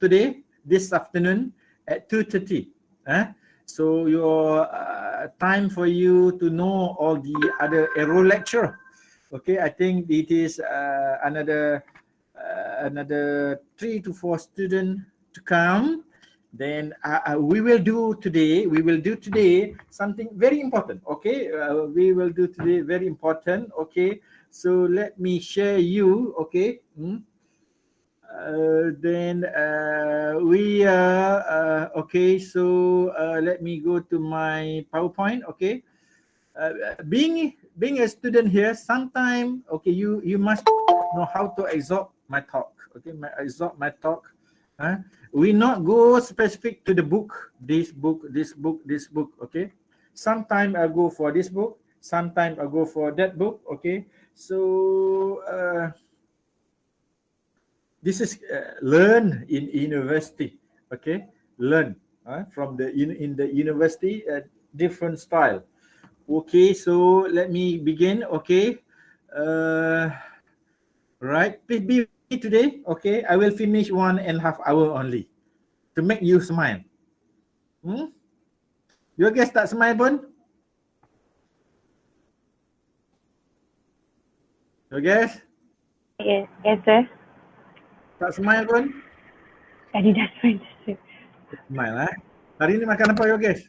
today, this afternoon at 2:30. So your time for you to know all the other aero lecture. Okay, I think it is another 3 to 4 students to come. Then we will do today something very important. Okay, we will do today very important. Okay, so let me share you. Okay. Then we okay, so let me go to my PowerPoint. Okay, being a student here, sometime okay, you must know how to absorb my talk. Okay, absorb my talk. We not go specific to the book, this book. Okay, sometime I go for this book, sometime I go for that book. Okay, so this is learn in university. Okay, learn from the in the university different style. Okay, so let me begin. Okay, right, please be with me today. Okay, I will finish 1.5 hours only to make you smile. You guys tak smile pun? You guys? Yes, sir. Tak smile pun? Tadi dah smile, sir. Smile Hari ni makan apa you guys?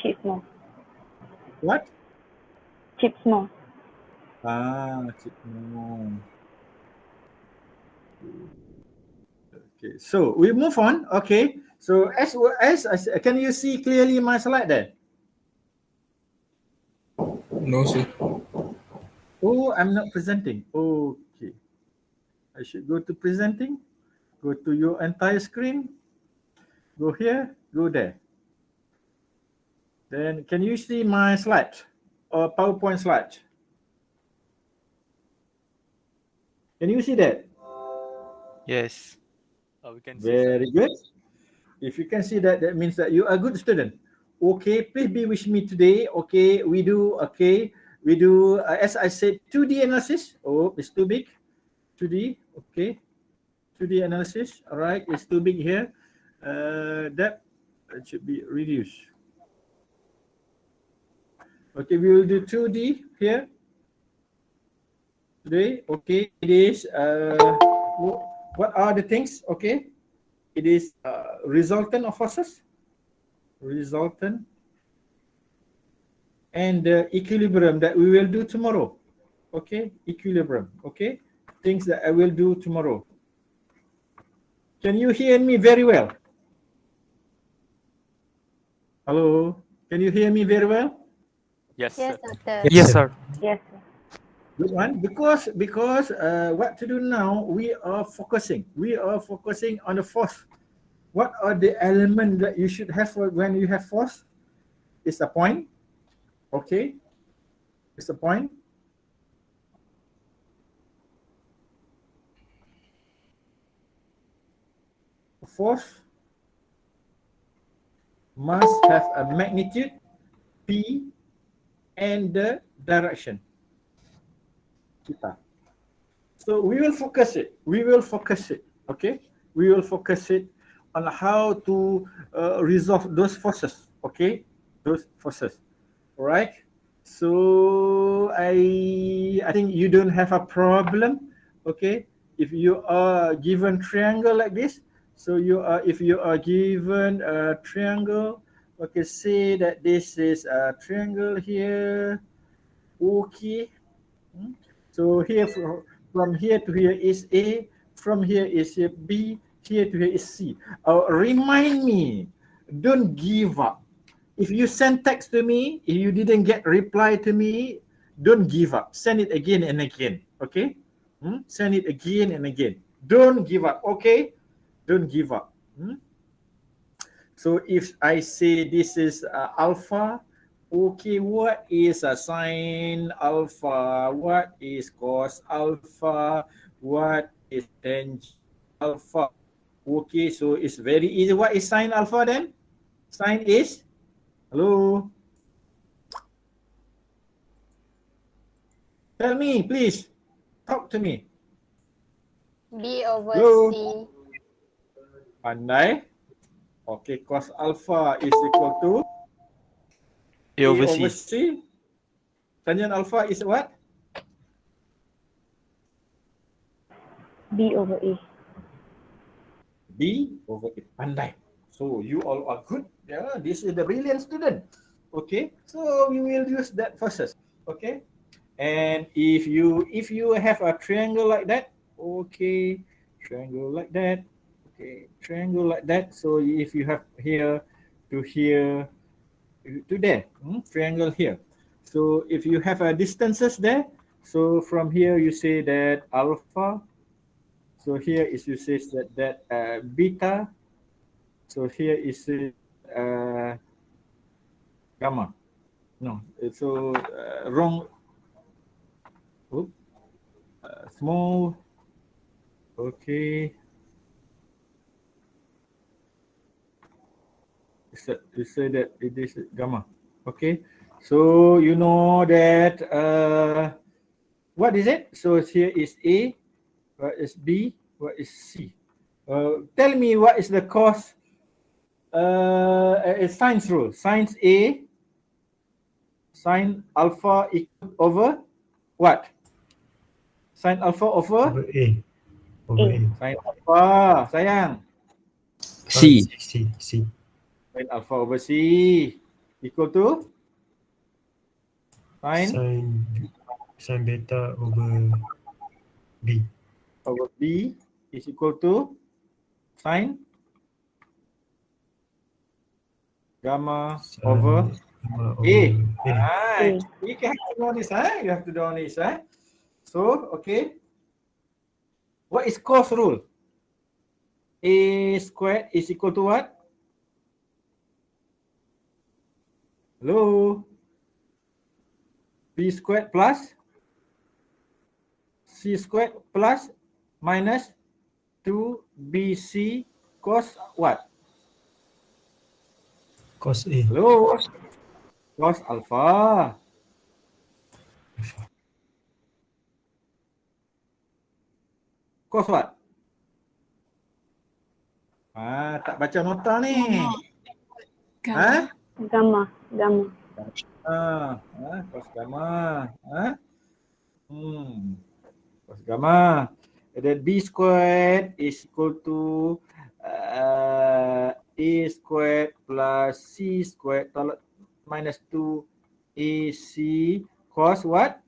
Chips more. What? Chips more. Chips more. Okay, so we move on. Okay, so as can you see clearly my slide there? No, sir. Oh, I'm not presenting. Okay, I should go to presenting. Go to your entire screen. Go here. Go there. Then can you see my slide or PowerPoint slide? Can you see that? Yes. We can see. Very good. If you can see that, that means that you are a good student. Okay, please be with me today. Okay, we do as I said, 2D analysis. Oh, it's too big. 2D. Okay, 2D analysis. All right, it's too big here. That should be reduced. Okay, we will do 2D here today. Okay, it is what are the things? Okay, it is resultant of forces, resultant, and the equilibrium that we will do tomorrow. Okay, equilibrium. Okay, things that I will do tomorrow. Can you hear me very well? Hello, can you hear me very well? Yes, Yes, sir. doctor. Yes, sir. Yes, sir. Good one. Because what to do now? We are focusing. On the force. What are the elements that you should have when you have force? It's a point. Okay. It's a point. Force must have a magnitude P and the direction theta. So we will focus it. Okay. We will focus it on how to resolve those forces. Okay, those forces. All right. So I think you don't have a problem. Okay, if you are given triangle like this, so if you are given a triangle, okay, say that this is a triangle here. Okay. So here from here to here is A, from here is B, here to here is C. Remind me, don't give up. If you send text to me, if you didn't get reply to me, don't give up. Send it again and again. Okay? Send it again and again. Don't give up. Okay? Don't give up. So if I say this is alpha, okay, what is a sine alpha? What is cos alpha? What is tangent alpha? Okay, so it's very easy. What is sine alpha then? Sine is, hello? Tell me, please. Talk to me. B over Hello. C. Pandai. Okay, cos alpha is equal to A over C. C. Tangent alpha is what? B over A. B over A. Pandai. So you all are good. Yeah, this is the brilliant student. Okay, so we will use that first. Okay, and if you have a triangle like that, okay, triangle like that, okay, triangle like that. So if you have here to here to there, triangle here. So if you have a distances there, so from here you say that alpha. So here is you say that beta. So here is gamma. No, so wrong. Oops. Small. Okay. You say that it is gamma. Okay. So you know that what is it? So here is A. What is B? What is C? Tell me what is the cos sines rule. Sines A, sin alpha equal over what? Sin alpha over A. Over A. sin alpha, sayang. C. Sin alpha over C equal to Sin beta over B. Over B is equal to sin gamma over A. Right. You have to know this, huh? You have to know this, huh? So, okay. What is cos rule? A squared is equal to what? Hello? B squared plus C squared plus minus 2BC cos what? Cos A. Hello? Cos alpha. Cos what? Tak baca nota ni. Gamma. Cos gamma. Cos gamma. And then B squared is equal to A squared plus C squared minus 2AC cos what?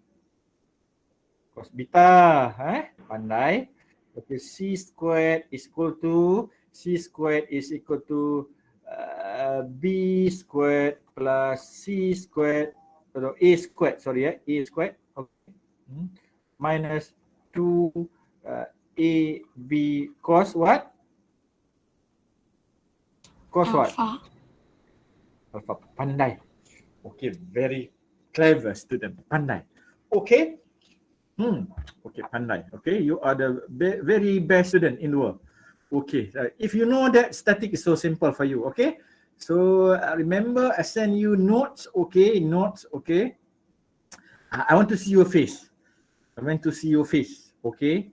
Cos beta. Pandai. Okay, C squared is equal to B squared plus C squared, A squared, A squared, okay, minus 2AB cos what? Cos what? Alpha. Pandai. Okay, very clever student. Pandai. Okay. Okay, pandai. Okay, you are the very best student in the world. Okay, if you know that static is so simple for you, okay? So remember, I send you notes, okay? Notes, okay? I want to see your face. Okay?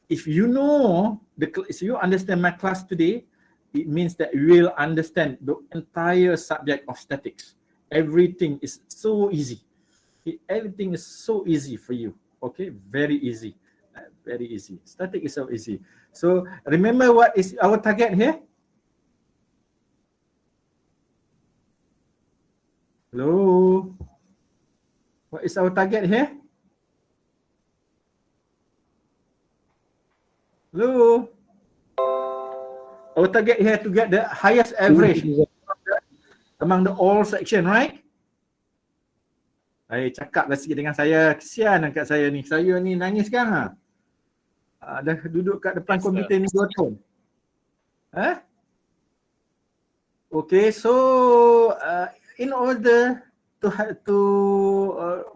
If you know if you understand my class today, it means that you will understand the entire subject of statics. Everything is so easy. Everything is so easy for you. Okay, very easy. Very easy. Static is so easy. So remember what is our target here? Hello? What is our target here? Hello? Our target here to get the highest average among the all section, right? Cakaplah sikit dengan saya. Kesian kat saya ni. Saya ni nangis kan? Dah duduk kat depan komputer ni 2 tahun. Okay, so in order to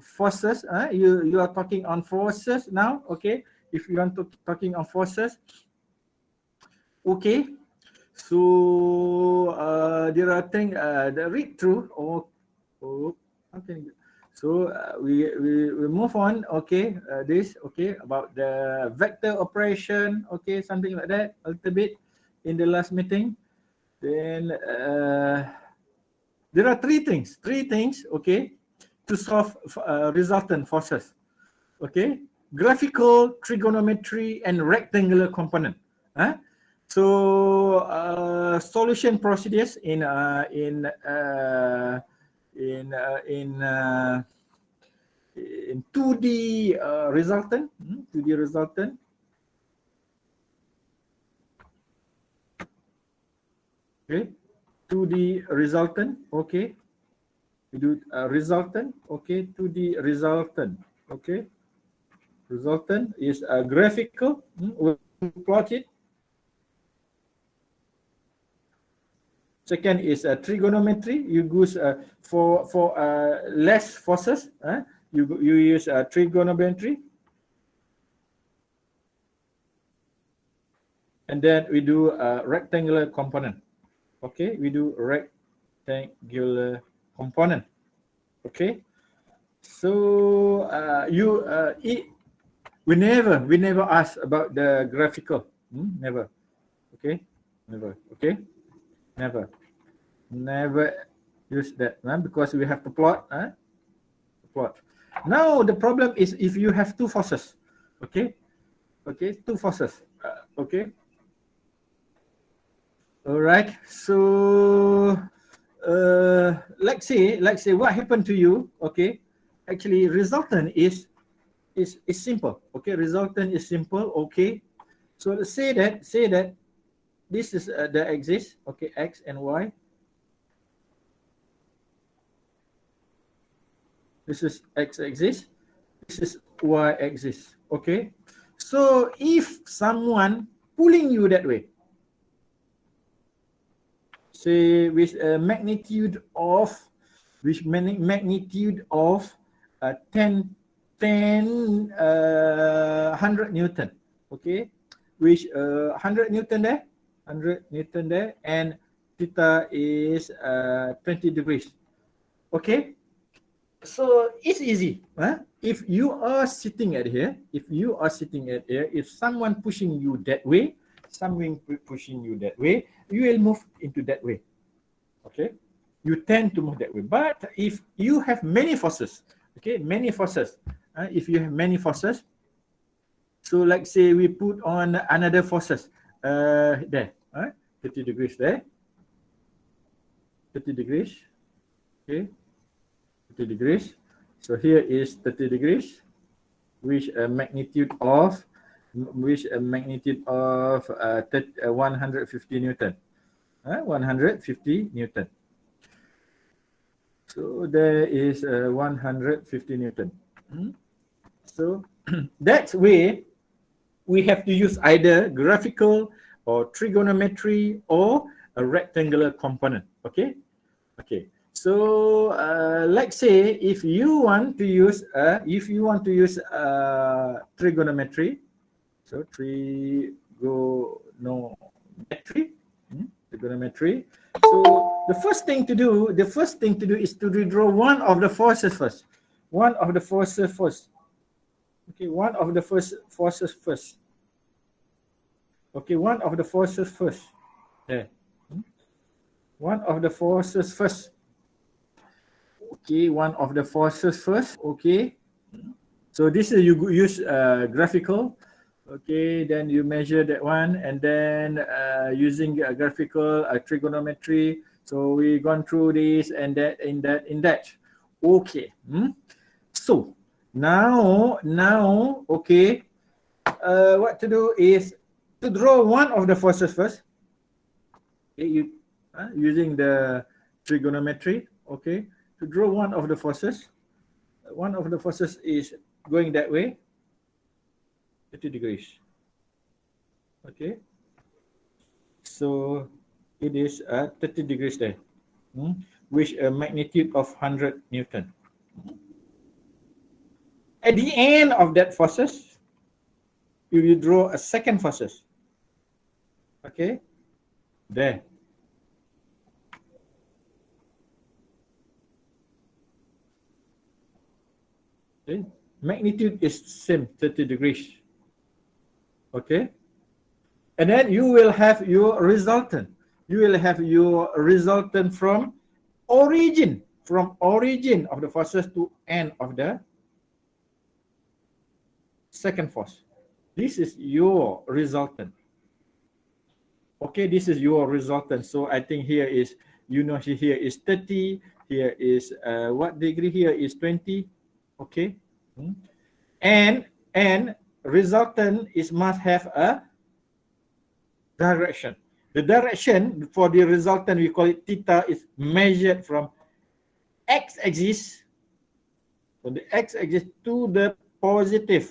forces, you are talking on forces now, okay? If you want to talking on forces, okay. So there are things the read through. Okay. So we move on. Okay, this okay about the vector operation. Okay, something like that. A little bit in the last meeting. Then there are three things. Okay, to solve resultant forces. Okay, graphical, trigonometry, and rectangular component. So solution procedures in 2D resultant. 2D resultant. Okay, 2D resultant. Okay, we do resultant. Okay, 2D resultant. Okay, resultant is graphical. We'll plot it. Second is trigonometry. You use for less forces. You use trigonometry. And then we do rectangular component. Okay, we do rectangular component. Okay, so we never ask about the graphical. Never. Okay, never. Okay, never use that because we have to plot. Plot. Now the problem is if you have two forces. Okay, two forces. Okay. All right. So let's say what happened to you. Okay, actually resultant is simple. Okay, resultant is simple. Okay, so let's say that this is the axis. Okay, x and y. This is x-axis. This is y-axis. Okay, so if someone pulling you that way, say with a magnitude of 10 100 Newton. Okay, which 100 Newton there, and theta is 20 degrees. Okay, so it's easy. If you are sitting at here, if someone pushing you that way, you will move into that way. Okay, you tend to move that way. But if you have many forces, okay, if you have many forces, so like say we put on another forces there, 30 degrees there, 30 degrees. Okay, 30 degrees. So here is 30 degrees, which a magnitude of 150 Newton. 150 Newton. So there is 150 Newton. So that's way we have to use either graphical or trigonometry or a rectangular component. Okay. So let's say if you want to use trigonometry, so trigonometry. So the first thing to do is to redraw one of the forces first. Okay, one of the forces first. Okay, one of the forces first. There. One of the forces first. Okay, one of the forces first. Okay. So this is you use graphical. Okay, then you measure that one, and then using graphical trigonometry. So we gone through this and that, in that. Okay. So now, okay. What to do is to draw one of the forces first. Okay, using the trigonometry. Okay, to draw one of the forces. One of the forces is going that way. 30 degrees. Okay, so it is 30 degrees there, with a magnitude of 100 Newton. At the end of that forces, you will draw a second forces. Okay, there. Okay. Magnitude is same 30 degrees. Okay. And then you will have your resultant. You will have your resultant from origin of the forces to end of the second force. This is your resultant. Okay, this is your resultant. So I think here is, you know, here is 30, here is what degree, here is 20. Okay. And resultant is must have a direction. The direction for the resultant, we call it theta, is measured from x-axis, from the x-axis to the positive.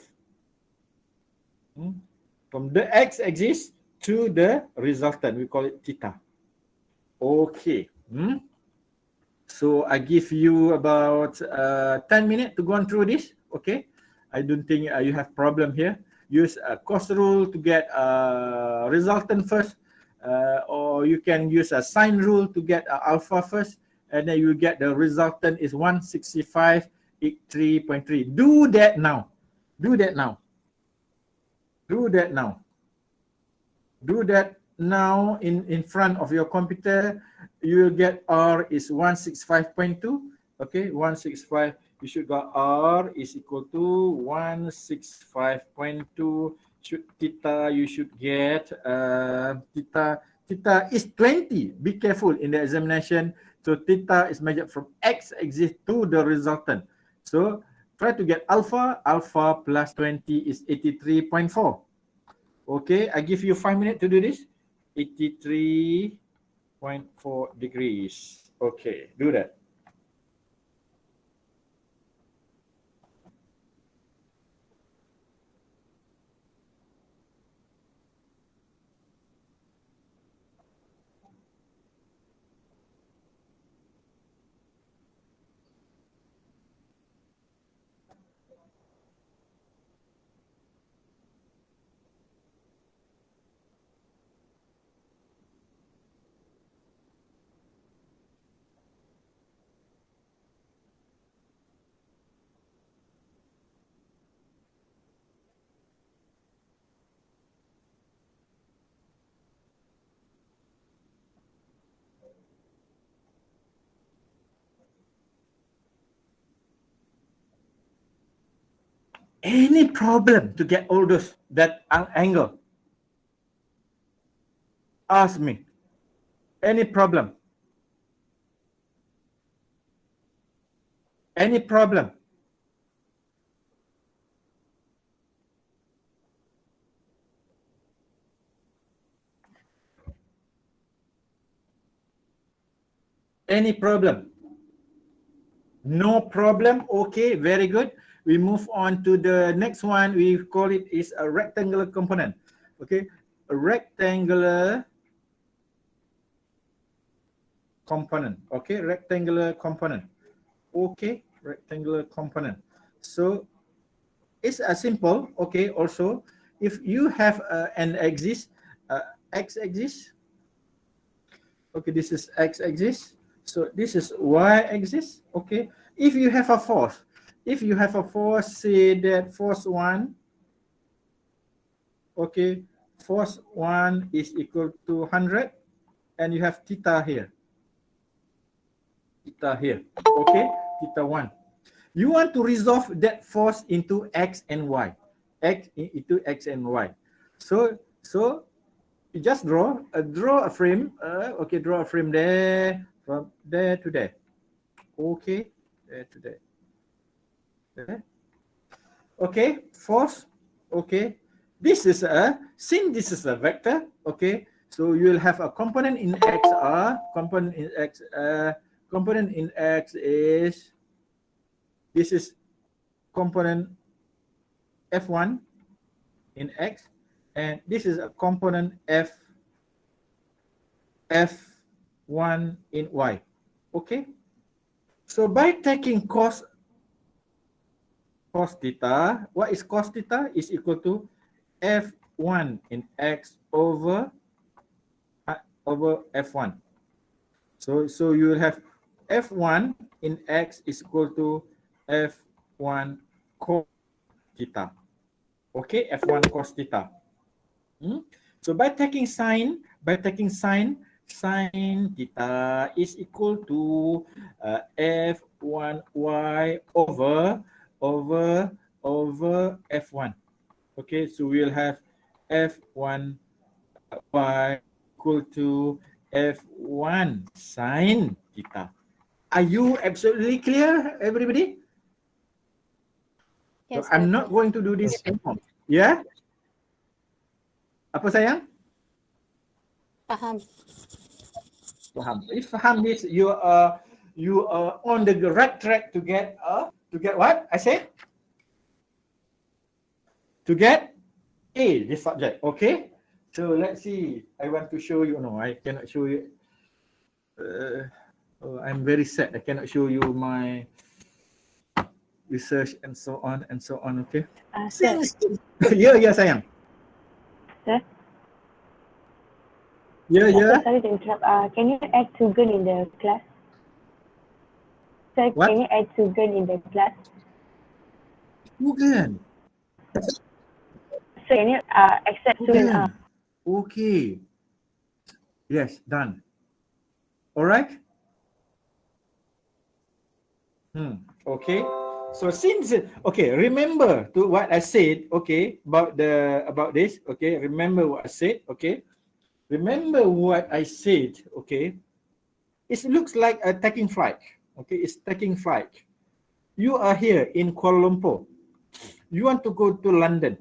From the x-axis to the resultant, we call it theta. Okay. So I give you about 10 minutes to go on through this. Okay. I don't think you have problem here. Use a cos rule to get a resultant first, or you can use a sine rule to get alpha first, and then you get the resultant is 165.3. Do that now. Do that now. Do that now. Do that now in front of your computer. You will get R is 165.2. Okay, 165. You should got R is equal to 165.2. Theta, you should get theta is 20. Be careful in the examination. So theta is measured from x-axis to the resultant. So try to get alpha. Alpha plus 20 is 83.4. Okay, I give you 5 minutes to do this. 83.4 degrees. Okay, do that. Any problem to get all those, that angle? Ask me. Any problem? Any problem? Any problem? No problem. Okay, very good. We move on to the next one. We call it is a rectangular component. Okay, a rectangular component. Okay, rectangular component. Okay, rectangular component. So it's a simple. Okay, also if you have an axis, x-axis. Okay, this is x-axis. So this is y-axis. Okay, if you have a force. If you have a force, say that force 1, okay, force 1 is equal to 100, and you have theta here. Theta here, okay, theta 1. You want to resolve that force into x and y, into x and y. So you just draw a frame. Okay, draw a frame there, from there to there. Okay, there to there. Okay, force. Okay, this is since this is a vector. Okay, so you will have a component in x r. Component in x is, this is component f1 in x, and this is a component f1 in y. Okay, so by taking cos theta, what is cos theta? Is equal to f1 in x over f1. So you will have f1 in x is equal to f1 cos theta. Okay, F1 cos theta. So by taking sine, sine theta is equal to F1y over F1. Okay, so we'll have F1y equal to F1 sine theta. Are you absolutely clear, everybody? So Yes, I'm sir. not going to do this anymore. Yeah? Apa sayang? Faham. Faham. If faham this, you are on the right track to get what? I said? To get A, this subject. Okay? So let's see. I want to show you. No, I cannot show you. I'm very sad. I cannot show you my research and so on and so on. Okay? Sir, Yeah, sayang. sir. Yeah. Sorry to interrupt. Can you add Sugan in the class? Sir, What? can you add Sugan in the class? Bukan. Sir, can you accept Sugan? Bukan. Okay. Yes, done. All right. Okay. So since remember to what I said. Okay, about this. Okay, remember what I said. Okay, remember what I said. Okay, it looks like a taking flight. Okay, it's taking flight. You are here in Kuala Lumpur. You want to go to London.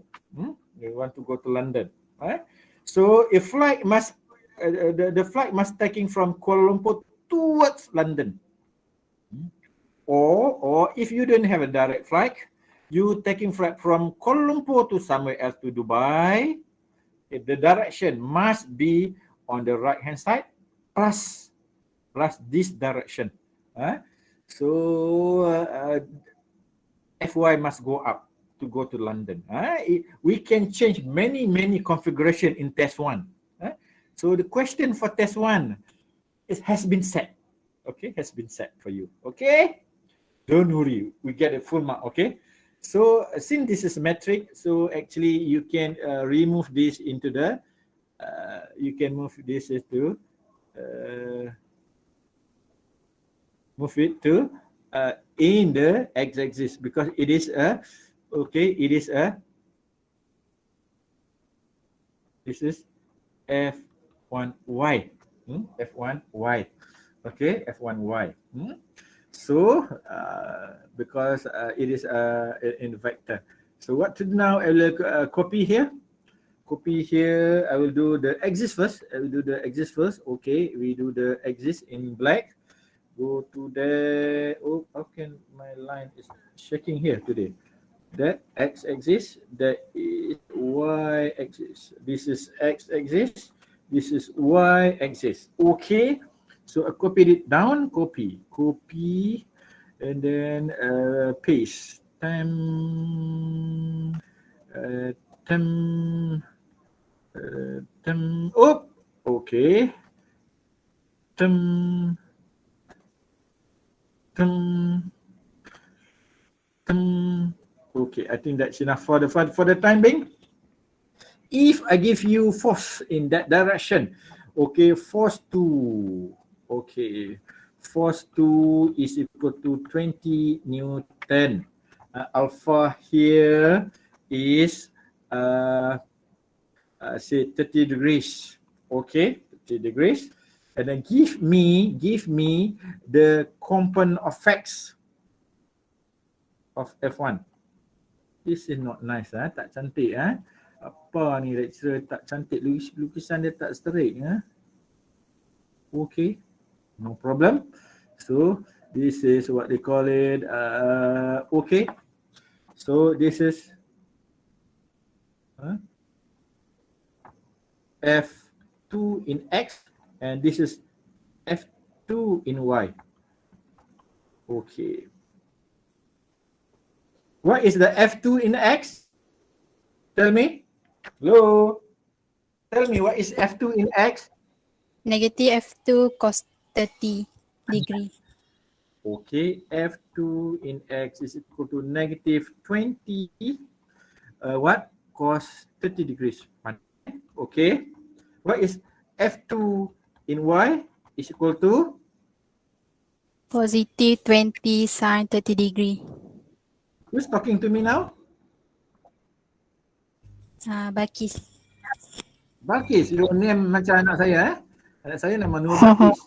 You want to go to London. Right? So a flight must the flight must taking from Kuala Lumpur towards London. Or if you don't have a direct flight, you taking flight from Kuala Lumpur to somewhere else to Dubai. The direction must be on the right hand side plus this direction. So FY must go up to go to London. We can change many configuration in test 1. So the question for test 1 has been set. Okay, has been set for you. Okay. Don't worry, we get a full mark, okay? So since this is metric, so actually you can remove this into the, you can move this to, move it to in the x-axis because it is a, this is F1y, F1y, okay, F1y. So, because it is in vector. So what to do now? I will copy here. Copy here. I will do the axis first. Okay, we do the axis in black. Go to the. Oh, how can my line is shaking here today? That x-axis. That is y-axis. This is x-axis. This is y-axis. Okay. So I copied it down, copy, and then paste. Okay. Okay, I think that's enough for the time being. If I give you force in that direction, okay, force 2. Okay, force 2 is equal to 20 Newton. Alpha here is say 30 degrees. Okay, 30 degrees. And then give me the component of x of F1. This is not nice, tak cantik. Apa ni lecturer tak cantik, lukisan dia tak straight. Okay. No problem. So this is what they call it. Okay. So this is F2 in X and this is F2 in Y. Okay. What is the F2 in X? Tell me. Hello. Tell me what is F2 in X? Negative F2 cos 30 degree. Okay, F2 in X is equal to negative 20, what? Cos 30 degrees. Okay. What is F2 in Y is equal to? Positive 20 sine 30 degree. Who's talking to me now? Bakis. Balkis, your name macam anak saya eh? Anak saya nama Nur Balkis.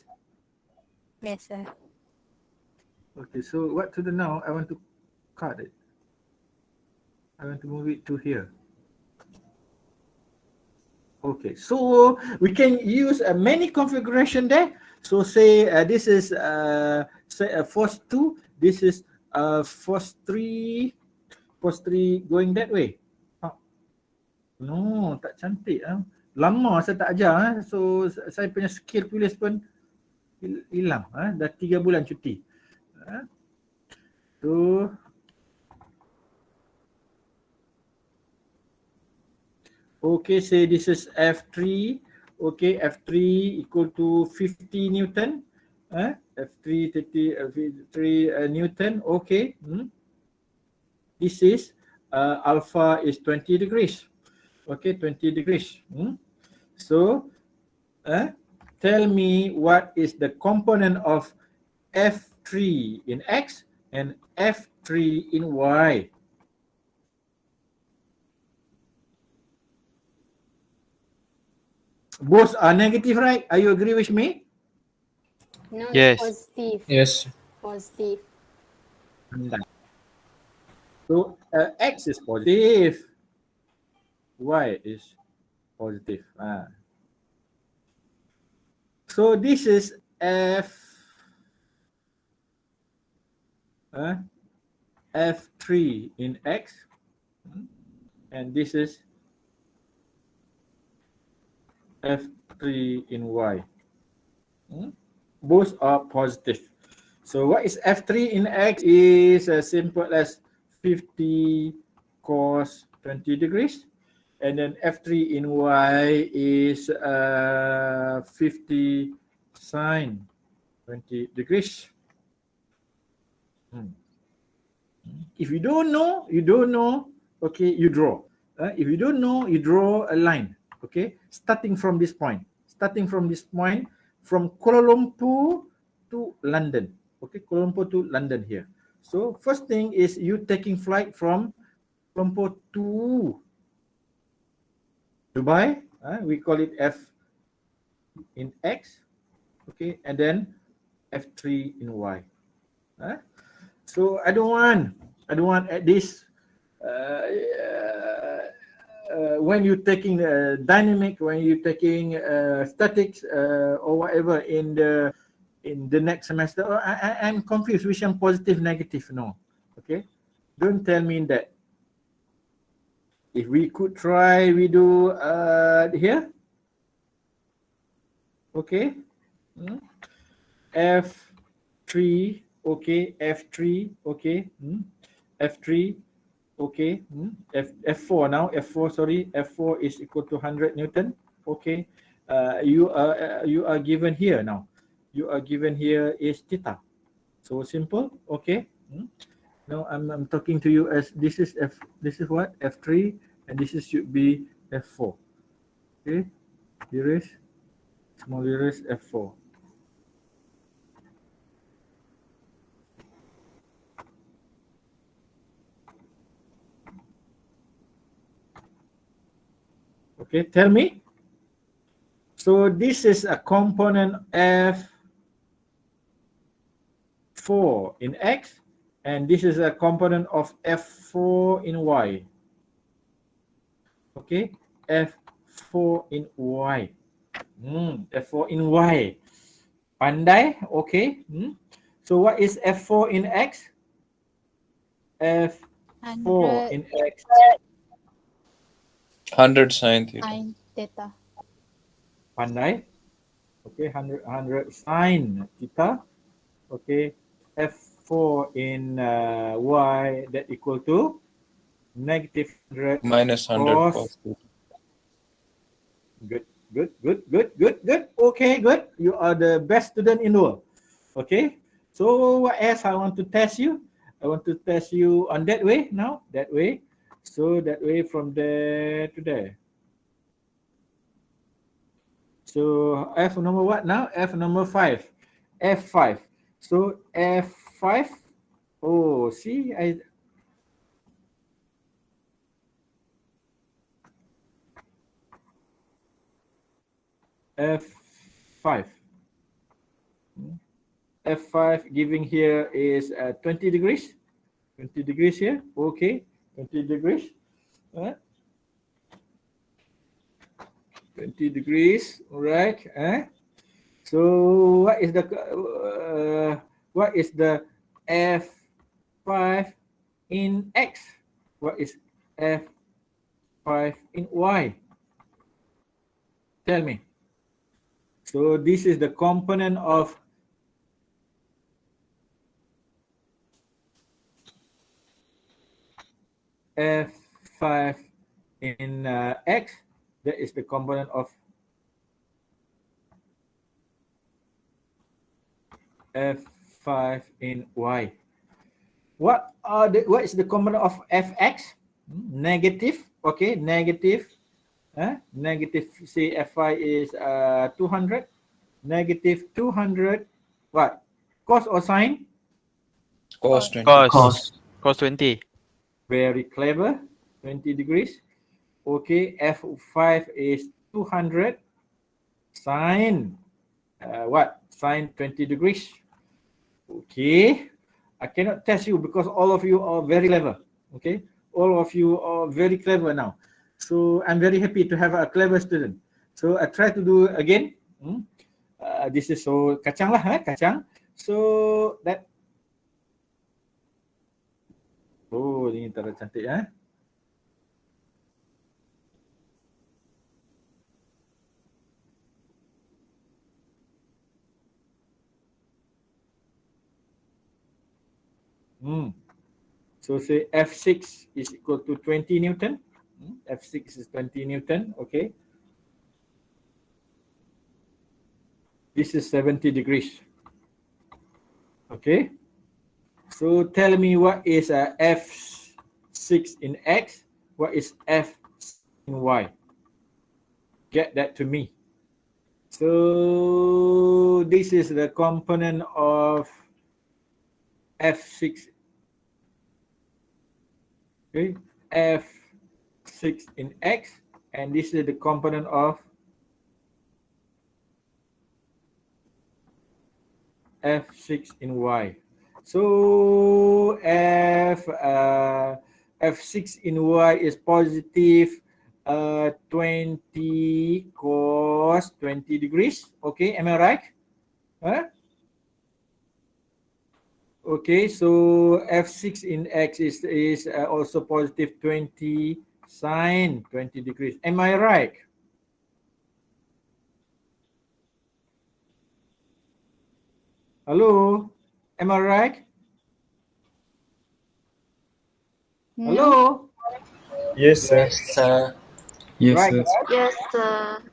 Yes, sir. Okay, so what to do now? I want to cut it. I want to move it to here. Okay, so we can use many configuration there. So say this is say force 2, this is force 3 going that way. No, tak cantik ah. Lama saya tak ajar so saya punya skill tulis pun hilang dah 3 bulan cuti. So okay, say this is F3. Okay, F3 equal to 50 Newton. F3 3 Newton. Okay. This is alpha is 20 degrees. Okay, 20 degrees. So tell me what is the component of F3 in X and F3 in Y. Both are negative, right? Are you agree with me? No, Yes. positive. Yes. Positive. So X is positive, Y is positive. So this is F3 in X, and this is F3 in Y. Both are positive. So what is F3 in X is as simple as 50 cos 20 degrees. And then F3 in Y is 50 sine 20 degrees. If you don't know, okay, you draw. If you don't know, you draw a line. Okay, starting from this point, from Kuala Lumpur to London. Okay, Kuala Lumpur to London here. So first thing is you taking flight from Kuala Lumpur to Dubai. We call it F in X. Okay, and then F3 in Y. So I don't want at this. When you're taking dynamic, when you're taking statics or whatever in the next semester, I'm confused which one positive, negative. No, okay, don't tell me that. If we could try, we do here. Okay, F3. Okay, F3. Okay, F3. Okay, F4 now. F4, sorry, F4 is equal to 100 Newton. Okay, you are given here now. You are given here is theta. So simple. Okay. Now I'm talking to you as this is what F3, and this is should be F4. Okay, here is small here is F4. Okay, tell me. So this is a component F4 in X, and this is a component of F4 in Y. Okay, F4 in Y. F4 in Y. Pandai, okay. So what is F4 in X? F4 in X. 100 sine theta. Sine theta. Pandai. Okay, 100 sine theta. Okay, F4 in Y that equal to negative 100 Minus 100 cos. cos theta. Good. Okay, good. You are the best student in the world. Okay, So what else I want to test you? I want to test you on that way now, that way. So that way from there to there. So F number what now? F number 5. F5. So F5. Oh, see, F5. F5 giving here is 20 degrees. 20 degrees here. Okay. 20 degrees. 20 degrees. All right. So what is the F5 in X? What is F5 in Y? Tell me. So this is the component of F5 in X. That is the component of F5 in Y. What is the component of Fx? Negative. Okay, negative. Negative. Say F5 is 200. Negative 200. What? Cos or sine? Cos 20. Cos 20. Very clever. 20 degrees. Okay, F5 is 200. Sine. What? Sine 20 degrees. Okay. I cannot test you because all of you are very clever. Okay. All of you are very clever now. So I'm very happy to have a clever student. So I try to do again. This is so kacang lah, kacang. So that. Oh, ini terlalu cantik ya. So say F6 is equal to 20 Newton. F6 is 20 Newton. Okay. This is 70 degrees. Okay. So tell me what is F6 in X? What is F6 in Y? Get that to me. So this is the component of F6. Okay, F6 in X, and this is the component of F6 in Y. So F6 in Y is positive 20 cos 20 degrees. Okay, am I right? Okay, so F6 in X is also positive 20 sine 20 degrees. Am I right? Hello? Am I right? Hello? Yes, sir. Sir. Yes, Right. sir. Yes, sir.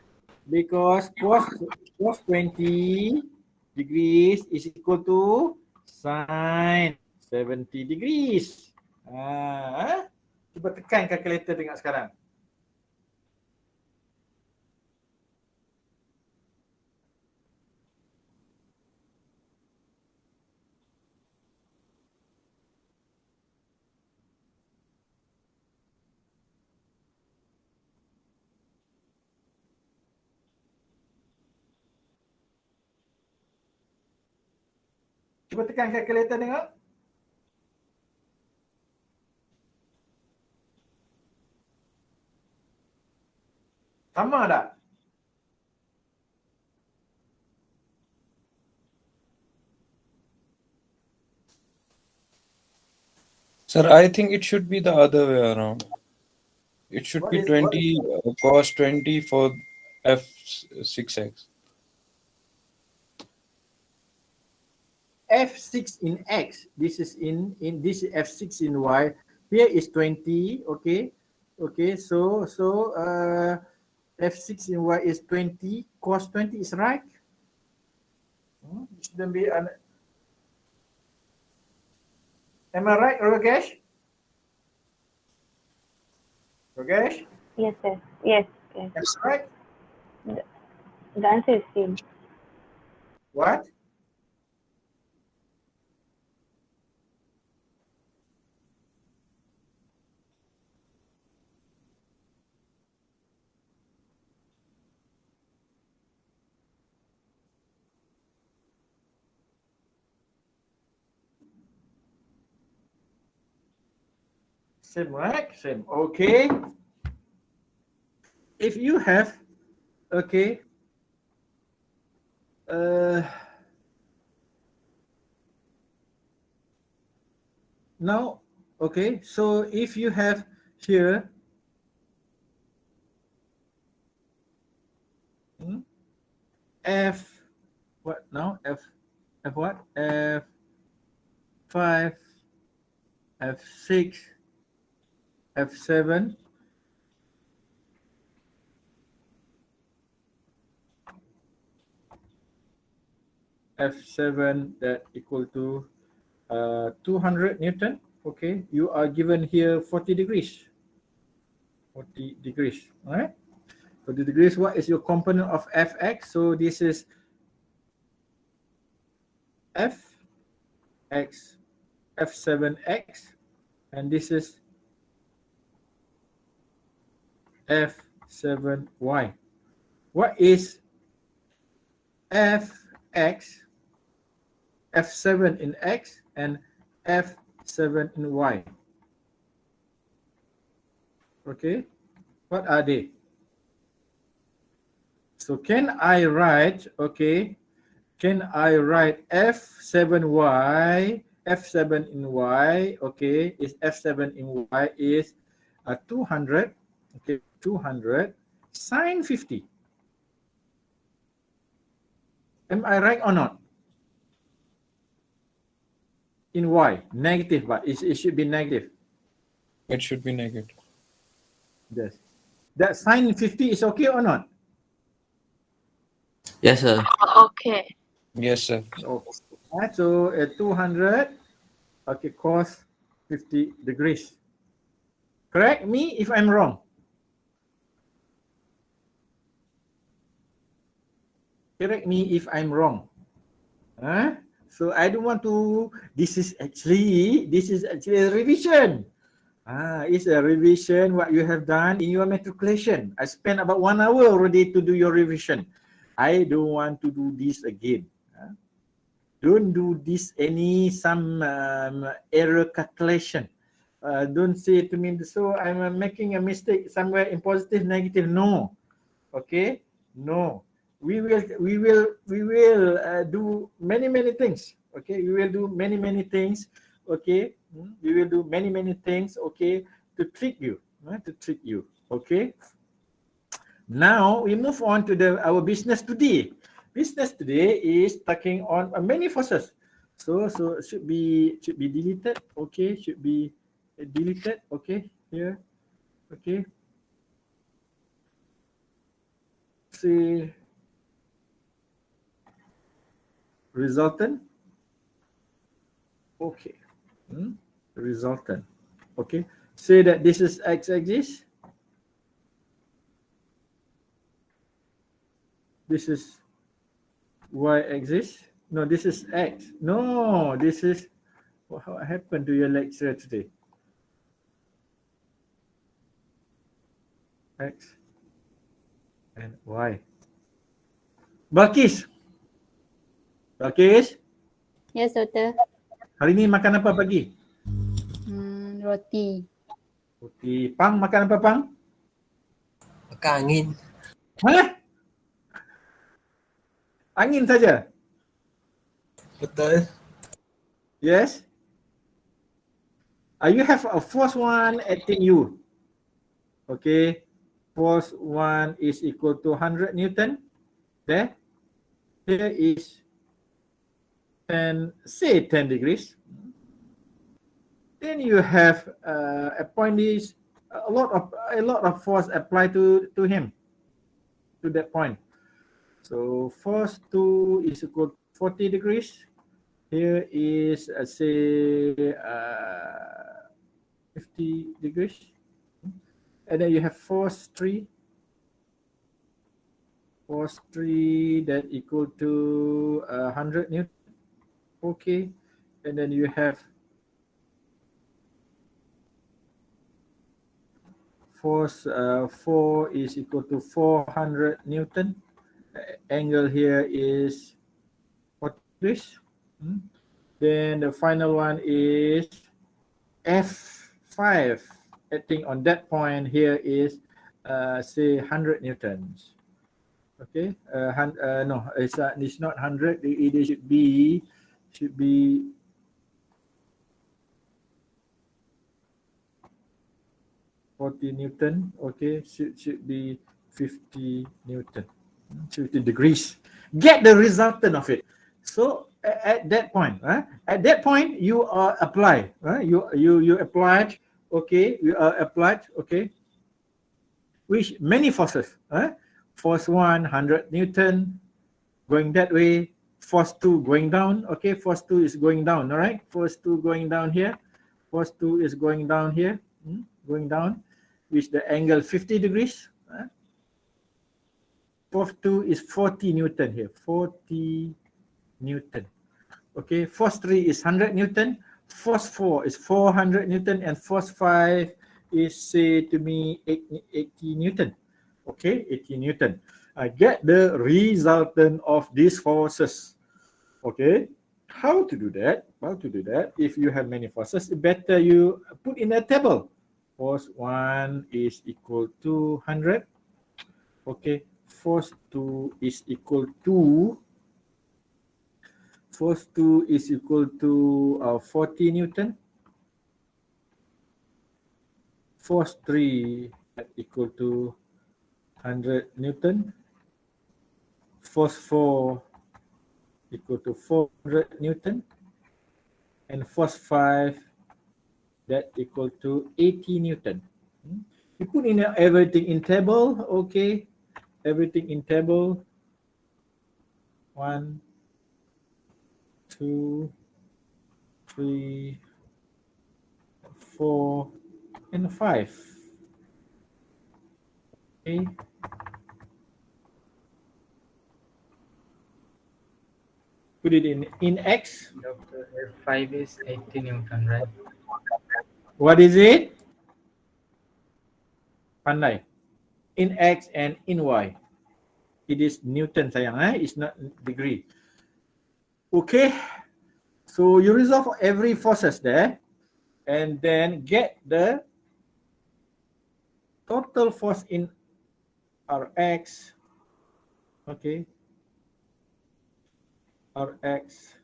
Because cos 20 degrees is equal to sine 70 degrees. Cuba tekan calculator tengok sekarang. Cuba tekan calculator tengok. Sama tak? Sir, I think it should be the other way around. It should What be is- 20 cos 20 for F6x. F6 in X. This is in this is F6 in Y. Here is 20. Okay. Okay. So F6 in Y is 20. Cos 20 is right. It shouldn't be an Am I right, Rakesh? Rakesh, Yes, sir. Yes, yes. am I right? The answer is same. What? Same, right? Same. Okay. If you have, okay, now, okay, so if you have here, F, what now? F what? F5, F6, F7. F7 that equal to 200 Newton. Okay, you are given here 40 degrees. 40 degrees, all right? 40 degrees, what is your component of Fx? So this is Fx, F7x, and this is F7y. What is Fx, F7 in x, and F7 in y? Okay, what are they? So can I write, okay, can I write F7y, F7 in y, okay, is F7 in y is 200, okay, 200 sine 50. Am I right or not? In y, negative, but it should be negative. It should be negative. Yes. That sine 50 is okay or not? Yes, sir. Okay. Yes, sir. Okay. So 200, okay, cos 50 degrees. Correct me if I'm wrong. Correct me if I'm wrong. So I don't want to. This is actually a revision. It's a revision what you have done in your matriculation. I spent about 1 hour already to do your revision. I don't want to do this again. Don't do this some error calculation. Don't say to me, so I'm making a mistake somewhere in positive, negative. No. Okay. No. We will do many things. Okay. We will do many things. Okay. We will do many things. Okay. To trick you. Okay. Now we move on to our business today. Business today is talking on many forces. So should be deleted. Okay, should be deleted. Okay, here. Okay. See resultant. Okay. Resultant. Okay. Say that this is x-axis. This is y-axis. No, this is x. No, this is what happened to your lecture today? X and y. Balkis. Yes, Doctor. Hari ni makan apa pagi? Roti. Roti. Pang makan apa, Pang? Makan angin. Hah? Angin saja? Betul. Yes. You have a force 1 acting you. Okay. Force 1 is equal to 100 Newton. There. Here is 10, say 10 degrees. Then you have a point is a lot of force applied to him, to that point. So force 2 is equal to 40 degrees. Here is say 50 degrees, and then you have force 3. Force 3 that equal to 100 Newton. Okay, and then you have force 4 is equal to 400 Newton. Angle here is 40 degrees. Then the final one is F5. Acting on that point here is say 100 newtons. Okay, no, it's not 100. It should be 40 Newton. Okay, should be 50 Newton, 50 degrees. Get the resultant of it. So at that point, you are applied. You applied. Okay, you are applied. Okay, which many forces. Force 1, 100 Newton, going that way. Force 2 going down. Okay, force 2 is going down. All right, force 2 going down here. Force 2 is going down here. Going down, with the angle 50 degrees. Force 2 is 40 Newton here. 40 Newton. Okay, force 3 is 100 Newton. Force 4 is 400 Newton, and force 5 is, say to me, 80 Newton. Okay, 80 Newton. I get the resultant of these forces. Okay, how to do that? If you have many forces, better you put in a table. Force 1 is equal to 100. Okay, force 2 is equal to 40 Newton. Force 3 equal to 100 Newton. Force 4 equal to 400 Newton. And force 5 that equal to 80 Newton. You put in everything in table. Okay, everything in table. 1, 2, 3, 4, and 5. Okay. Put it in X. Doctor, F5 is 80 Newton, right? What is it? Pandai. In X and in Y. It is Newton sayang, it's not degree. Okay. So you resolve every forces there and then get the total force in Rx. Okay. Rx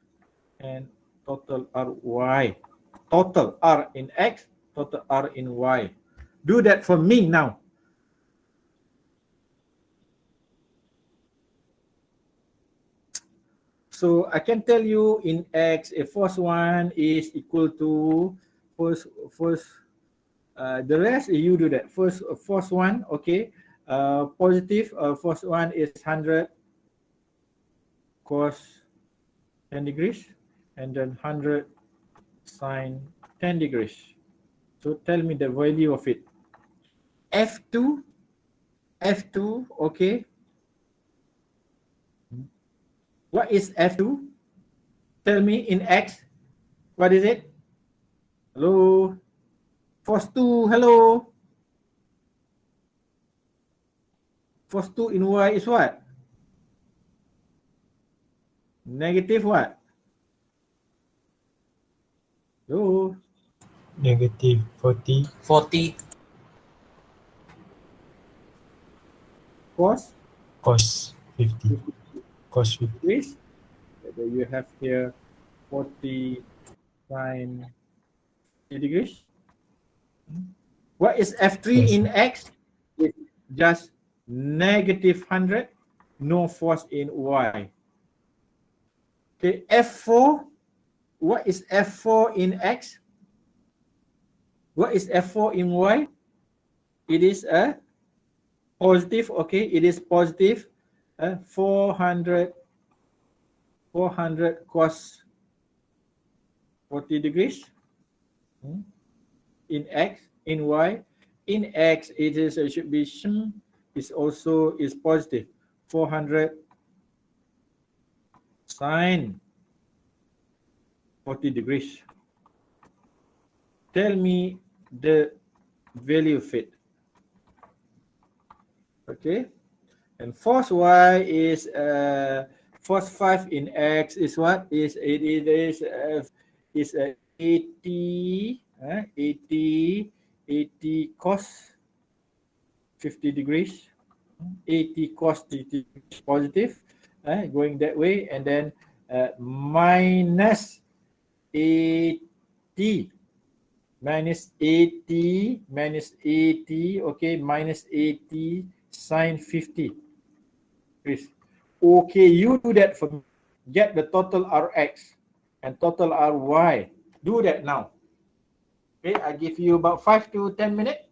and total Ry. Total R in X, total R in Y. Do that for me now. So I can tell you in X, a force 1 is equal to the rest you do that. Force 1, okay. Positive force 1 is 100 cos 10 degrees and then 100 sine 10 degrees. So tell me the value of it. F2, okay. What is F2? Tell me in X. What is it? Hello? Force 2, hello? Force 2 in Y is what? Negative what? Hello? Negative 40. 40. Cos? Cos 50. Cos 50. Degrees. You have here 40 sine 50 degrees. What is F3 in X? It's just negative 100, no force in Y. Okay, F4. What is F4 in X? What is F4 in Y? It is a positive, okay, it is positive. 400 cos 40 degrees. In X, in Y. In X, it should be is positive. 400 sine 40 degrees. Tell me the value of it. Okay. And force Y is force 5 in X is what? Is 80 cos 50 degrees. 80 cos 30 positive, going that way, and then minus 80 okay, minus 80 sine 50. Please. Okay, you do that for me. Get the total Rx and total Ry. Do that now. Okay, I give you about 5 to 10 minutes.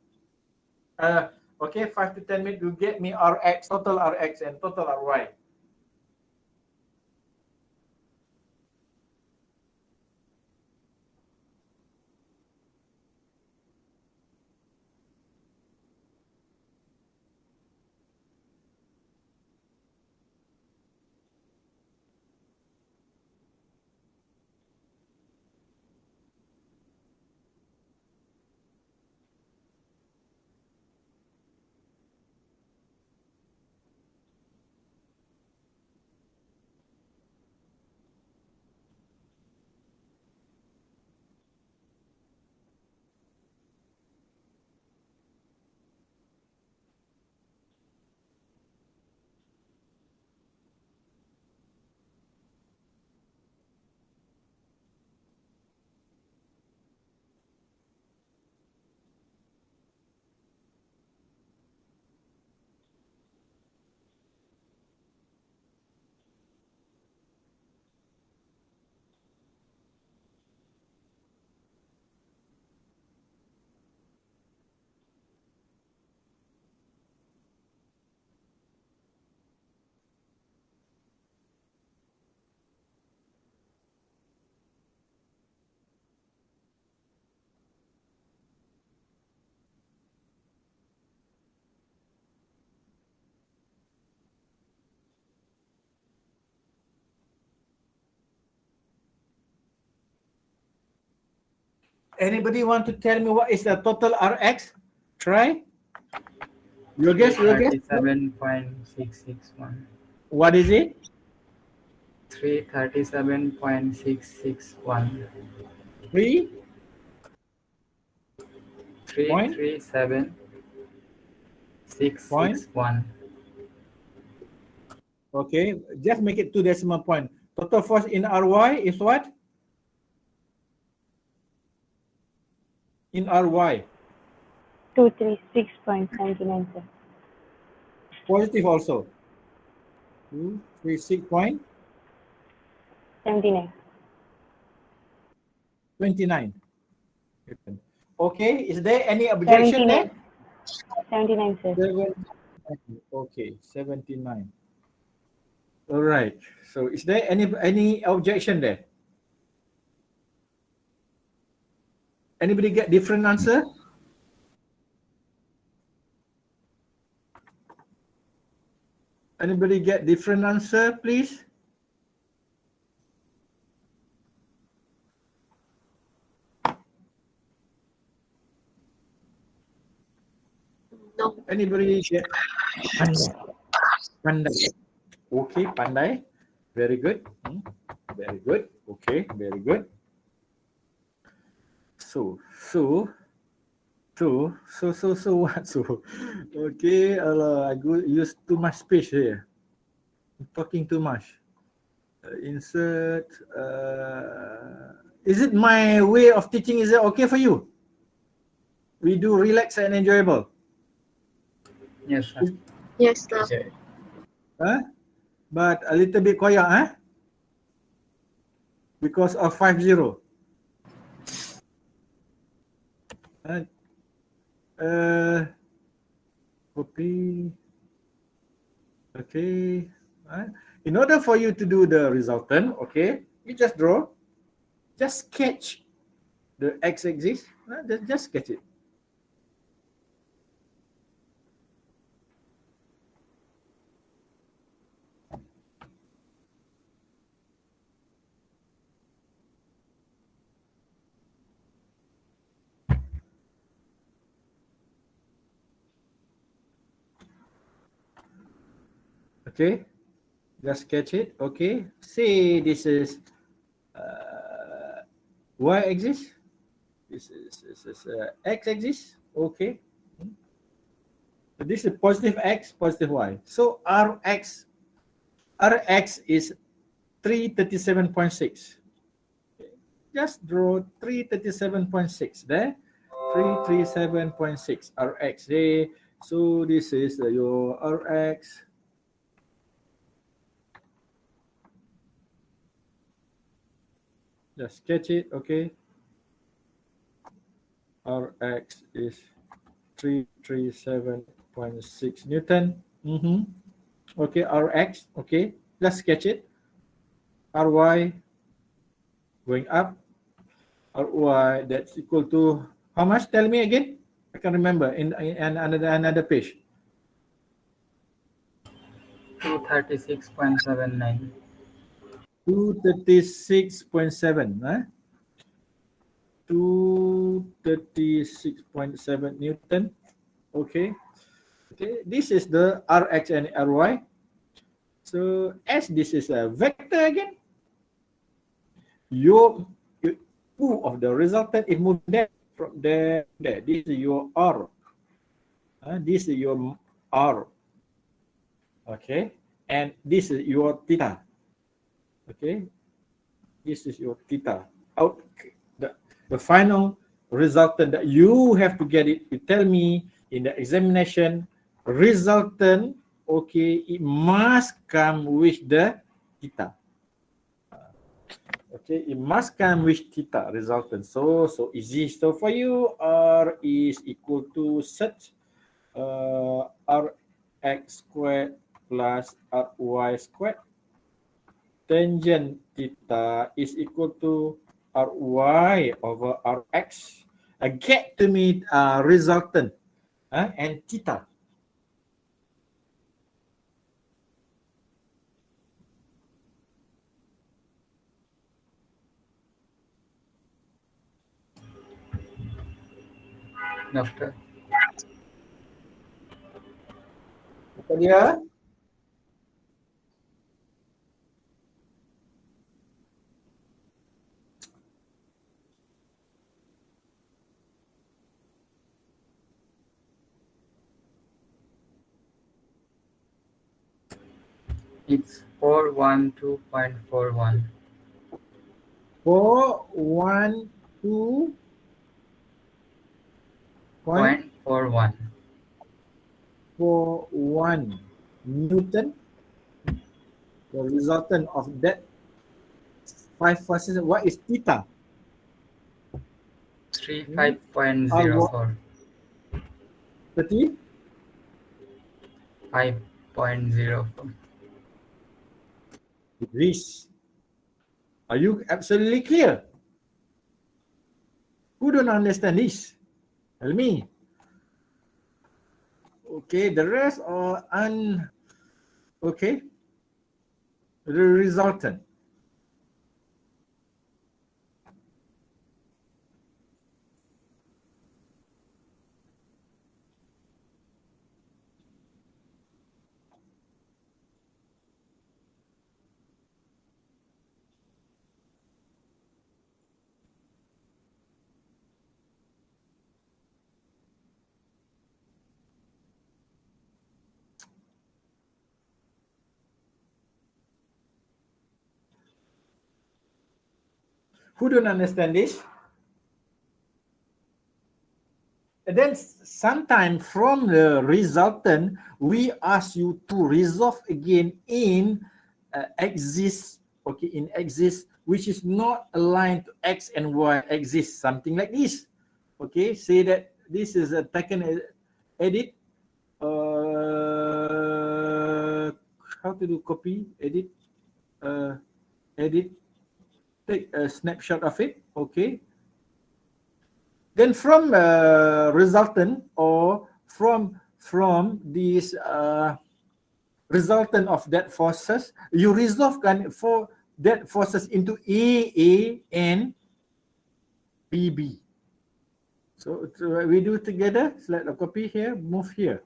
Okay, 5 to 10 minutes to get me Rx, total Rx and total Ry. Anybody want to tell me what is the total Rx? Try. Your guess, your guess. 37.661. What is it? 337.661. 3? 337.661. Okay, just make it 2 decimal point. Total force in Ry is what? In Ry. 236.79, sir. Positive also. 236.79. 79. Okay, is there any objection there? 79, sir. Okay, 79. All right. So is there any objection there? Anybody get different answer? Anybody get different answer, please? No. Anybody get pandai? Pandai. Okay, pandai. Very good. Very good. Okay, very good. So what? So, okay, I use too much space here. I'm talking too much. Insert. Is it my way of teaching? Is it okay for you? We do relax and enjoyable. Yes, sir. Yes, sir. But a little bit quiet, because of 50. Copy. Okay. In order for you to do the resultant, okay, you just draw just sketch the x-axis. Just sketch it. Okay, just sketch it. Okay, say this is y-axis. This is x-axis. Okay, so this is positive x, positive y. So Rx is 337.6. Just draw 337.6 there. 337.6 Rx there. So this is your Rx. Just sketch it, okay. Rx is 337.6 Newton. Okay, Rx, okay. Let's sketch it. Ry going up. Ry, that's equal to how much? Tell me again. I can remember in another page. 236.79. 236.7, huh? 236.7 Newton. Okay. Okay, this is the Rx and Ry. So as this is a vector again, your U of the resultant is moved there from there. This is your R. This is your R. Okay, and this is your theta. Okay, this is your theta. Out the final resultant that you have to get it. You tell me in the examination resultant. Okay, it must come with the theta. Okay, it must come with theta resultant. So easy. So for you, R is equal to such Rx squared plus Ry squared. Tangent theta is equal to Ry over Rx. Get to me resultant and theta. Doctor. Apa dia? It's 412.41. 412. 0.41. 41 Newton. The resultant of that 5 forces. What is theta? 35.04. 30? 5.04. Degrees. Are you absolutely clear? Who don't understand this? Tell me. Okay, the rest are okay. The resultant. Who don't understand this? And then sometime from the resultant, we ask you to resolve again in axis, okay, in axis which is not aligned to x and y axis, something like this. Okay, say that this is a taken edit. How to do copy, edit, edit. take a snapshot of it. Okay. Then from resultant or from this resultant of that forces, you resolve for that forces into AA and BB. So we do together. Select a copy here, move here.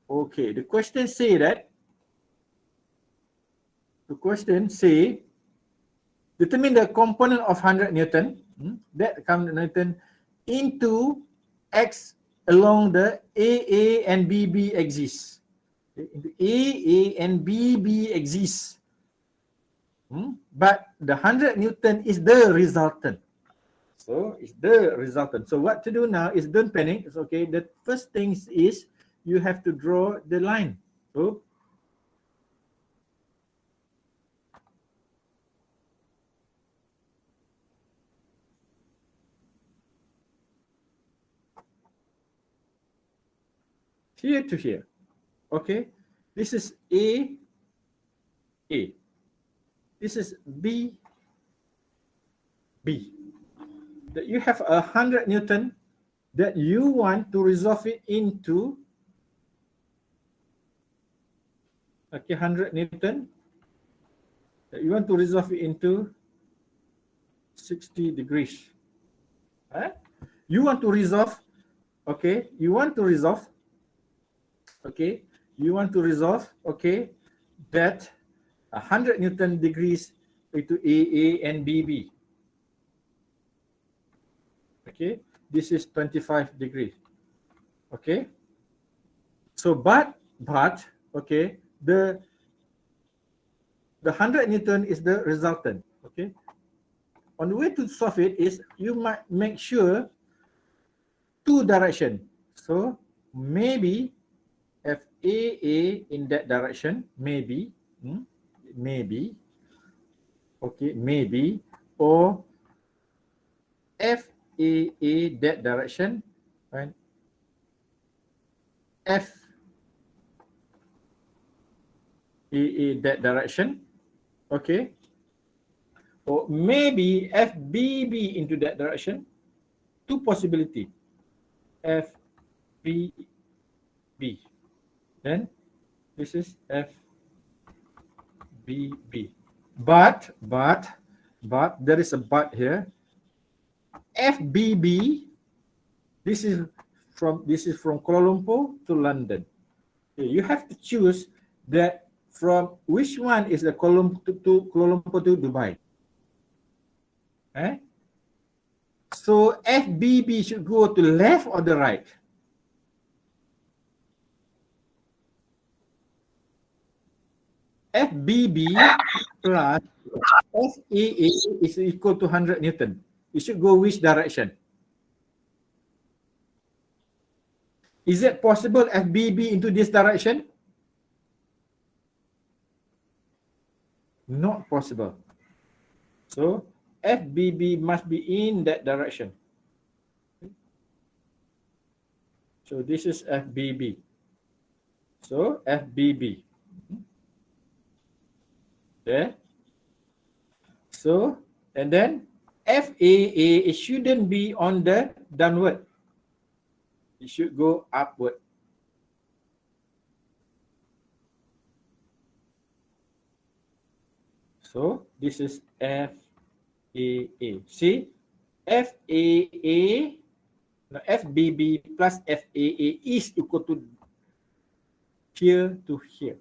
Okay, the question say determine the component of 100 Newton, that 100 Newton into X along the AA and BB axis. Into AA and BB axis. But the 100 Newton is the resultant. So it's the resultant. So what to do now is don't panic. It's okay. The first thing is you have to draw the line. So here to here. Okay. This is A. This is B. That you have 100 Newton that you want to resolve it into 100 Newton that you want to resolve it into 60 degrees. You want to resolve that 100 Newton degrees into AA and BB. Okay, this is 25 degrees. Okay, so but okay, the 100 Newton is the resultant. Okay, on the way to solve it is you might make sure two direction. So maybe FAA in that direction, maybe, okay, maybe, or FAA that direction, right? FAA that direction, okay, or maybe FBB into that direction. Two possibility, FBB. Then this is FBB. But there is a but here. FBB, this is from Kuala Lumpur to London. Okay, you have to choose that from which one is the Kuala Lumpur to Dubai. So FBB should go to left or the right? FBB plus FAA is equal to 100 Newton. It should go which direction? Is it possible FBB into this direction? Not possible. So FBB must be in that direction. So this is FBB. So FBB. There. So, and then FAA, it shouldn't be on the downward. It should go upward. So, this is FAA. See, FAA, no, FBB plus FAA is equal to here to here.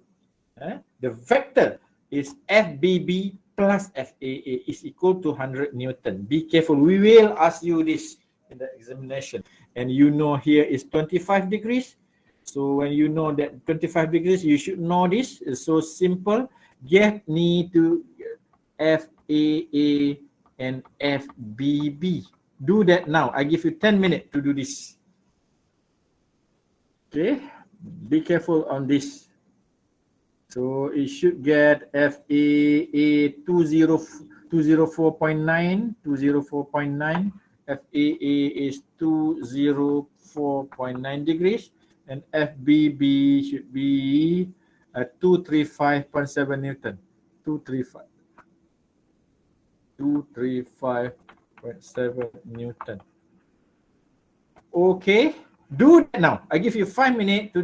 The vector is FBB plus FAA is equal to 100 Newton. Be careful. We will ask you this in the examination. And you know here is 25 degrees. So when you know that 25 degrees, you should know this. It's so simple. Get me to FAA and FBB. Do that now. I give you 10 minutes to do this. Okay. Be careful on this. So it should get FAA 204.9, 204.9. FAA is 204.9 degrees, and FBB should be 235.7 Newton. 235. 235.7 Newton. Okay, do that now. I give you 5 minutes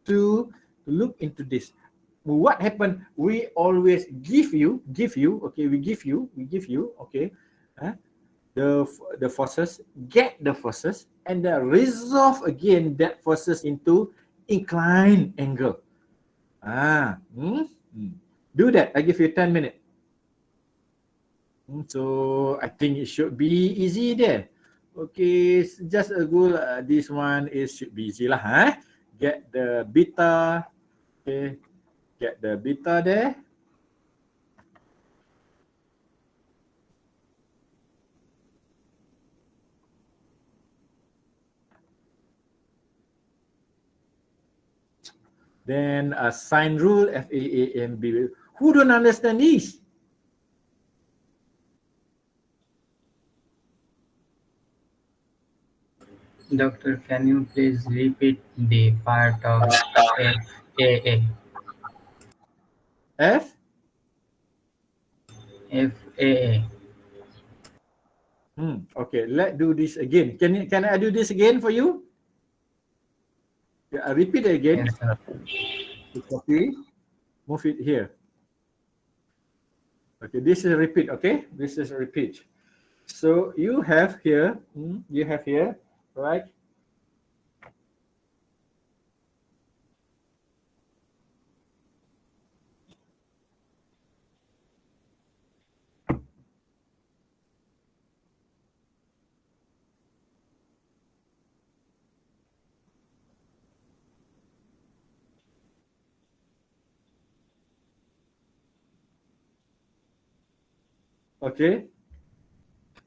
to look into this. What happened? We always give you, okay, we give you, okay, the forces, get the forces, and then resolve again that forces into inclined angle. Do that. I give you 10 minutes. So I think it should be easy there. Okay, just a goal. This one should be easy lah. Get the beta. Okay, get the beta there. Then a sine rule, FAA and B. Who don't understand this? Doctor, can you please repeat the part of FAA? FAA. Okay, let's do this again. Can I do this again for you? Yeah, I repeat it again. Yes, sir. Copy. Move it here. Okay, this is a repeat. Okay, this is a repeat. So you have here, right? Okay,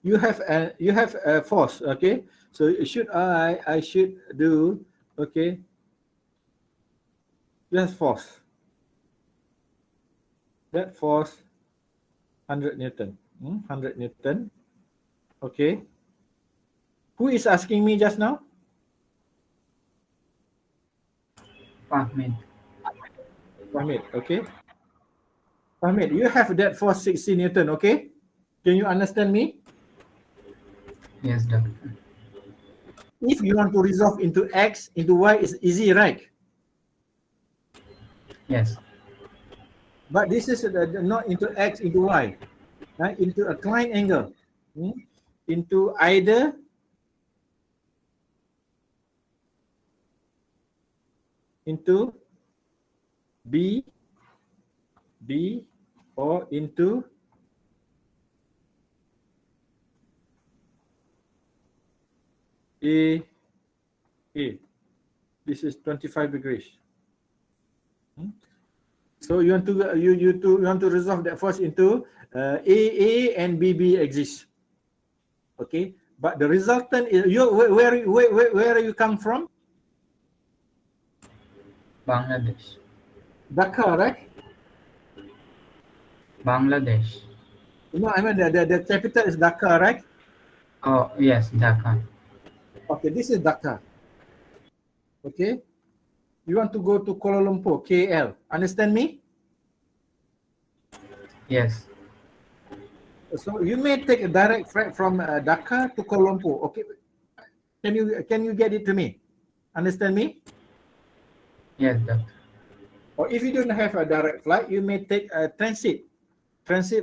you have a force. Okay, so should I should do, okay, just force, that force 100 Newton. 100 Newton. Okay, who is asking me just now? Fahmid. Fahmid. Okay, Fahmid, you have that force 60 Newton. Okay, can you understand me? Yes, doctor. If you want to resolve into X into Y, it's easy, right? Yes. But this is not into X into Y, right? Into a inclined angle, into either into B or into A. This is 25 degrees. So you want to resolve that force into A and B exists. Okay, but the resultant is where you come from? Bangladesh. Dhaka, right? Bangladesh. No, I mean the capital is Dhaka, right? Oh, yes, Dhaka. Okay, this is Dhaka. Okay, you want to go to Kuala Lumpur, KL. Understand me? Yes. So you may take a direct flight from Dhaka to Kuala Lumpur. Okay, can you get it to me? Understand me? Yes, doctor. Or if you don't have a direct flight, you may take a transit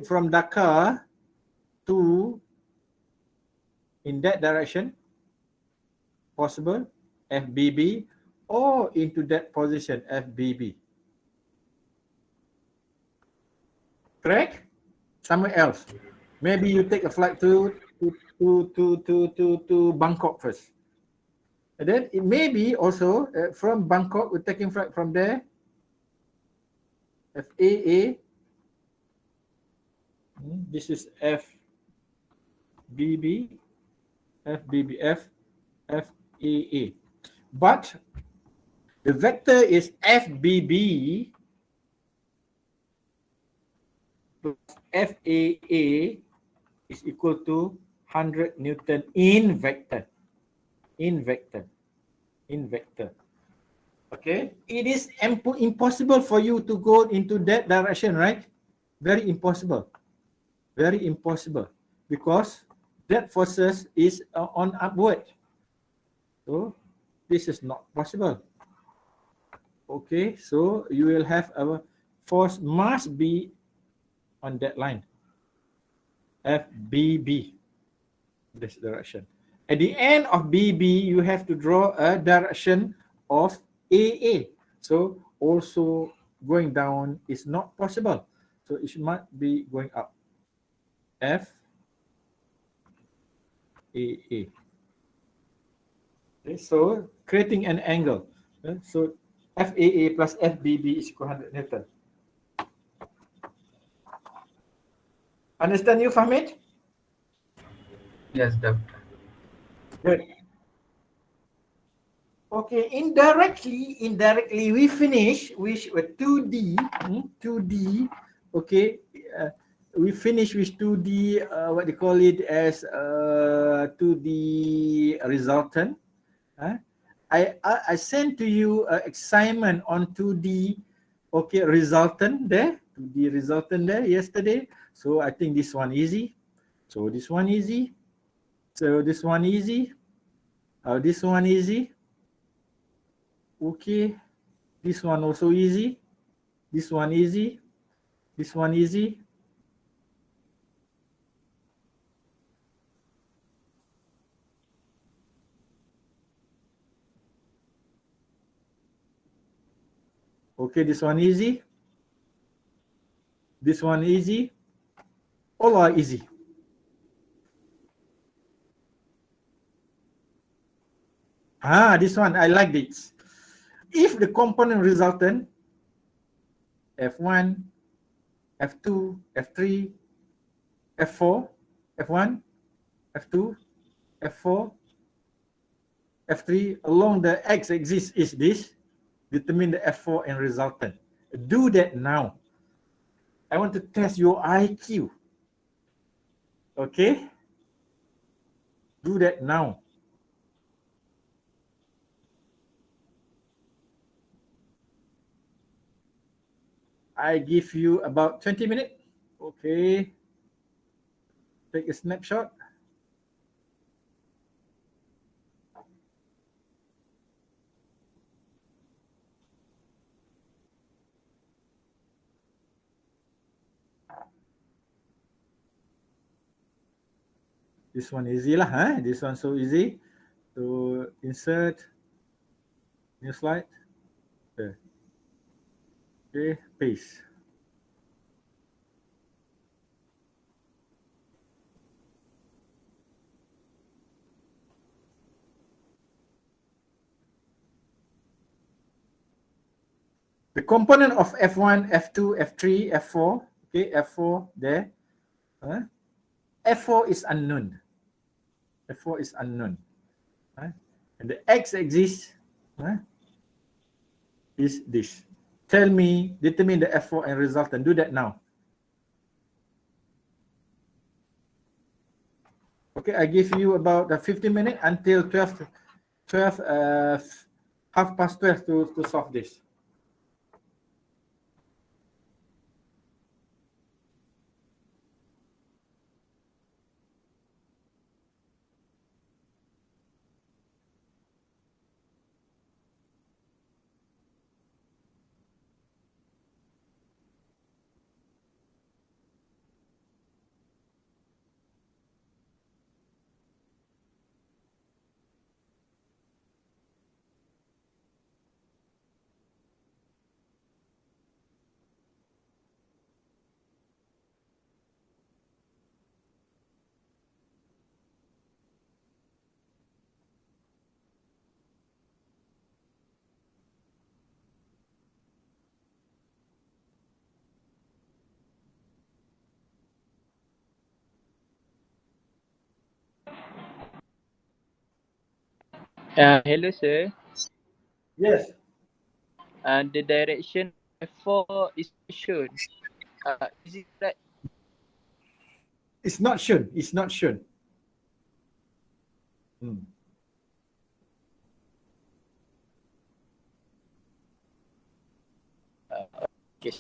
from Dhaka to in that direction, possible, FBB, or into that position, FBB. Correct? Somewhere else. Maybe you take a flight to Bangkok first. And then it may be also from Bangkok, we're taking flight from there, FAA. This is FBB, FAA. But the vector is FBB plus FAA is equal to 100 Newton in vector. Okay, it is impossible for you to go into that direction, right? Very impossible. Very impossible because that forces is on upward. So this is not possible. Okay, so you will have a force must be on that line. FBB, this direction. At the end of BB, you have to draw a direction of AA. So also going down is not possible. So it might be going up. F AA. Okay, so creating an angle. So FAA plus FBB is equal 100 Newton. Understand you, Fahmid? Yes, doctor. Good. Okay, indirectly we finish with 2D, 2D. Okay, we finish with 2D, what they call it as 2D resultant. I sent to you an assignment on 2D, okay, resultant there, 2D resultant there yesterday. So I think this one easy. So this one easy. So this one easy. This one easy. Okay. This one also easy. This one easy. This one easy. Okay, this one easy. This one easy. All are easy. This one, I like this. If the component resultant, F1, F2, F3, F4, F1, F2, F4, F3, along the x-axis is this, determine the F4 and resultant. Do that now. I want to test your IQ. Okay? Do that now. I give you about 20 minutes. Okay. Take a snapshot. This one easy lah, huh? This one so easy. So insert new slide. There. Okay, paste. The component of F1, F2, F3, F4, okay, F4 there. F4 is unknown. F4 is unknown. And the x-axis is this. Tell me, determine the F4 and resultant. Do that now. Okay, I give you about 15 minutes until 12, half past 12 to solve this. Hello, sir. Yes. And the direction F4 is shown. Is it right? It's not shown. It's not shown. Okay.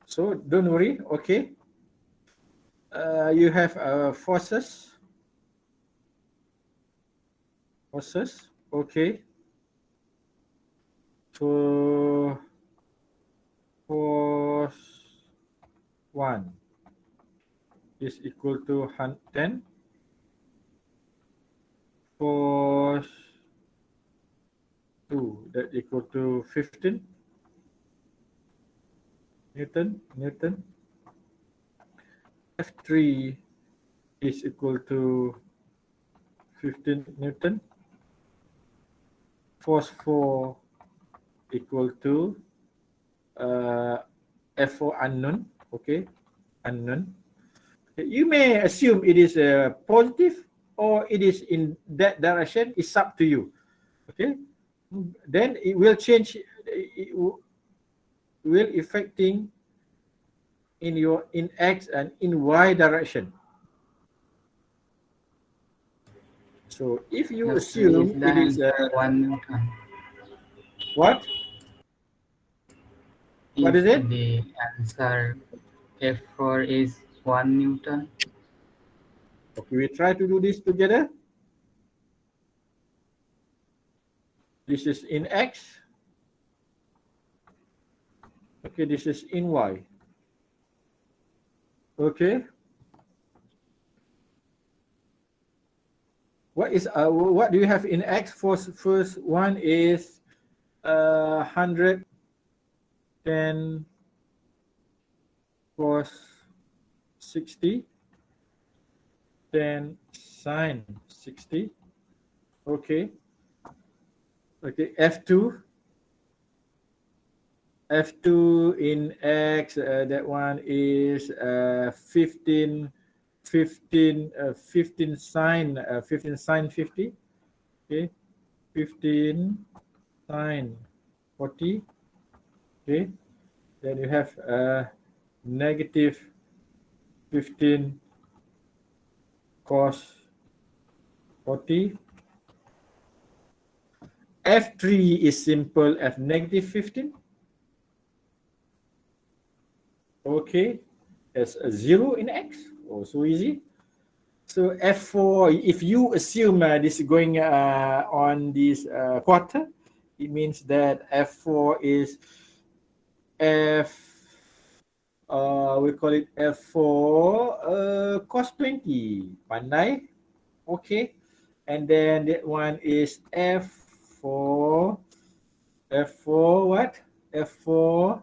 So don't worry, okay. You have forces. Forces, okay. So force 1 is equal to 10. Force 2 that equal to 15 Newton. F3 is equal to 15 Newton. Force 4 equal to F4 unknown, okay, unknown. You may assume it is positive or it is in that direction. It's up to you, okay. Then it will change. It will affecting in X and in Y direction. So if you assume it is 1 Newton. What? What is it? The answer F4 is 1 Newton. Okay, we try to do this together. This is in X. Okay, this is in Y. Okay. What do you have in X? First one is 110 cos 60, then sine 60. Okay. Okay, F2 in X, that one is 15 sine 50. Okay, 15 sine 40. Okay, then you have negative 15 cos 40. F3 is simple as negative 15. Okay, as a 0 in X. Oh, so easy. So F4, if you assume this is going on this quarter, it means that F4 is we call it F4 cos 20. Pandai. Okay. And then that one is F4 what? F4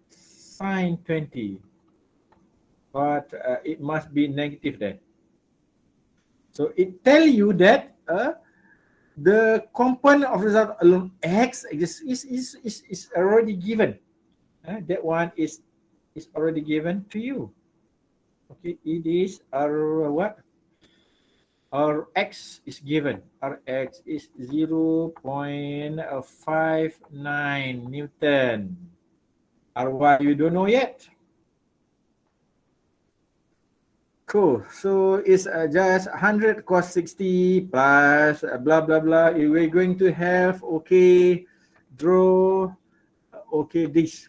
sine 20, but it must be negative there. So it tell you that the component of result along X is already given. That one is already given to you. Okay, it is what? Rx is given. Rx is 0.59 Newton. Ry you don't know yet. Cool. So it's just 100 cos 60 plus blah blah blah. We're going to have, okay, draw, okay, this.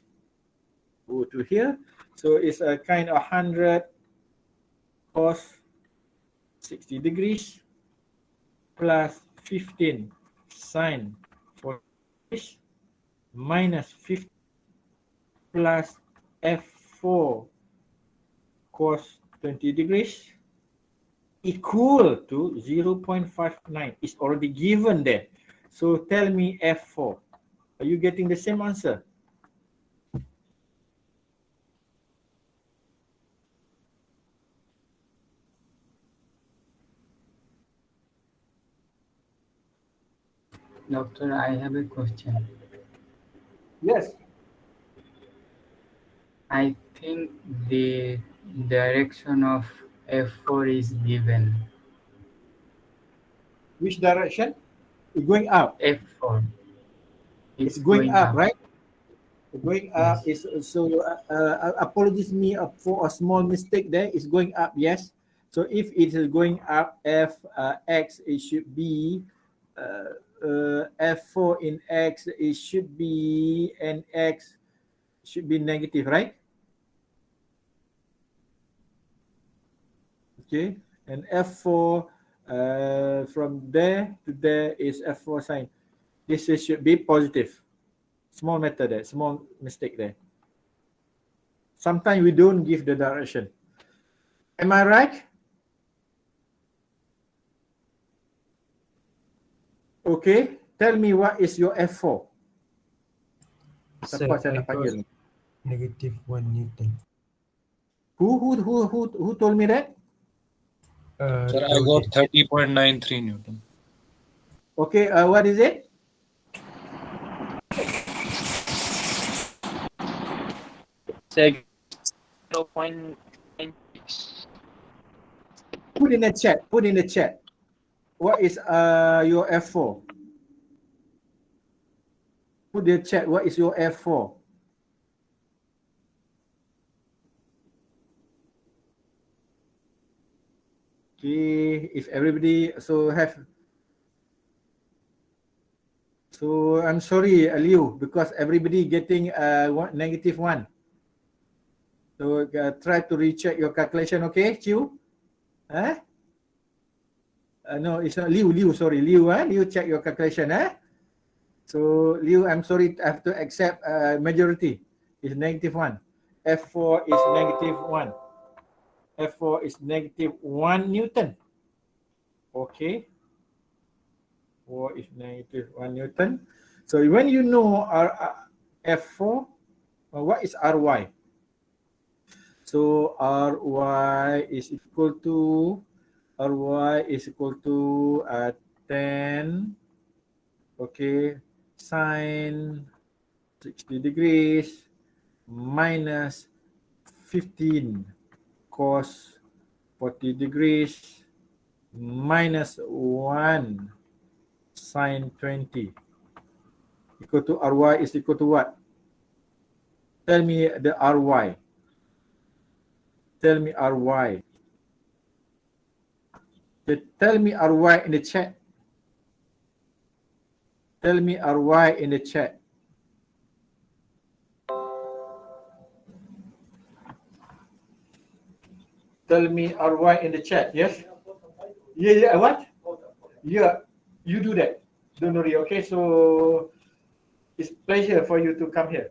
Go to here. So it's a kind of 100 cos 60 degrees plus 15 sine 40 minus 50 plus F4 cos 20 degrees equal to 0.59. It's already given there. So tell me F4. Are you getting the same answer? Doctor, I have a question. Yes. I think the direction of F4 is given. Which direction? It's going up. F4. It's going up, right? Going up is so. Apologies me for a small mistake there. It's going up, yes. So if it is going up, F X, it should be F4 in X, it should be, and X should be negative, right? Okay, and F4 from there to there is F4 sign. This should be positive. Small matter there, small mistake there. Sometimes we don't give the direction. Am I right? Okay, tell me what is your F4? Sir, Siapa saya I nak panggil? got negative 1 Newton. Who told me that? Sir, I got 30.93 Newton. Okay, what is it? Say 0.96. Put in the chat. Put in the chat. What is your F4? Put in the chat. What is your F4? Okay, if everybody I'm sorry, Liu, because everybody getting -1. So try to recheck your calculation, okay, Chiu? Huh? No, it's not Liu, sorry, Liu, Liu, check your calculation, So Liu, I'm sorry, I have to accept majority. It's -1. F4 is -1. F4 is -1 Newton. Okay. 4 is -1 Newton. So when you know F4, what is Ry? So Ry is equal to 10, okay, sine 60 degrees minus 15 cos 40 degrees minus 1 sine 20 equal to Ry is equal to what? Tell me the Ry. Tell me Ry. Tell me Ry in the chat. Tell me Ry in the chat. Tell me Ry in the chat. Yes? Yeah, what? Yeah, you do that. Don't worry, okay? So it's pleasure for you to come here.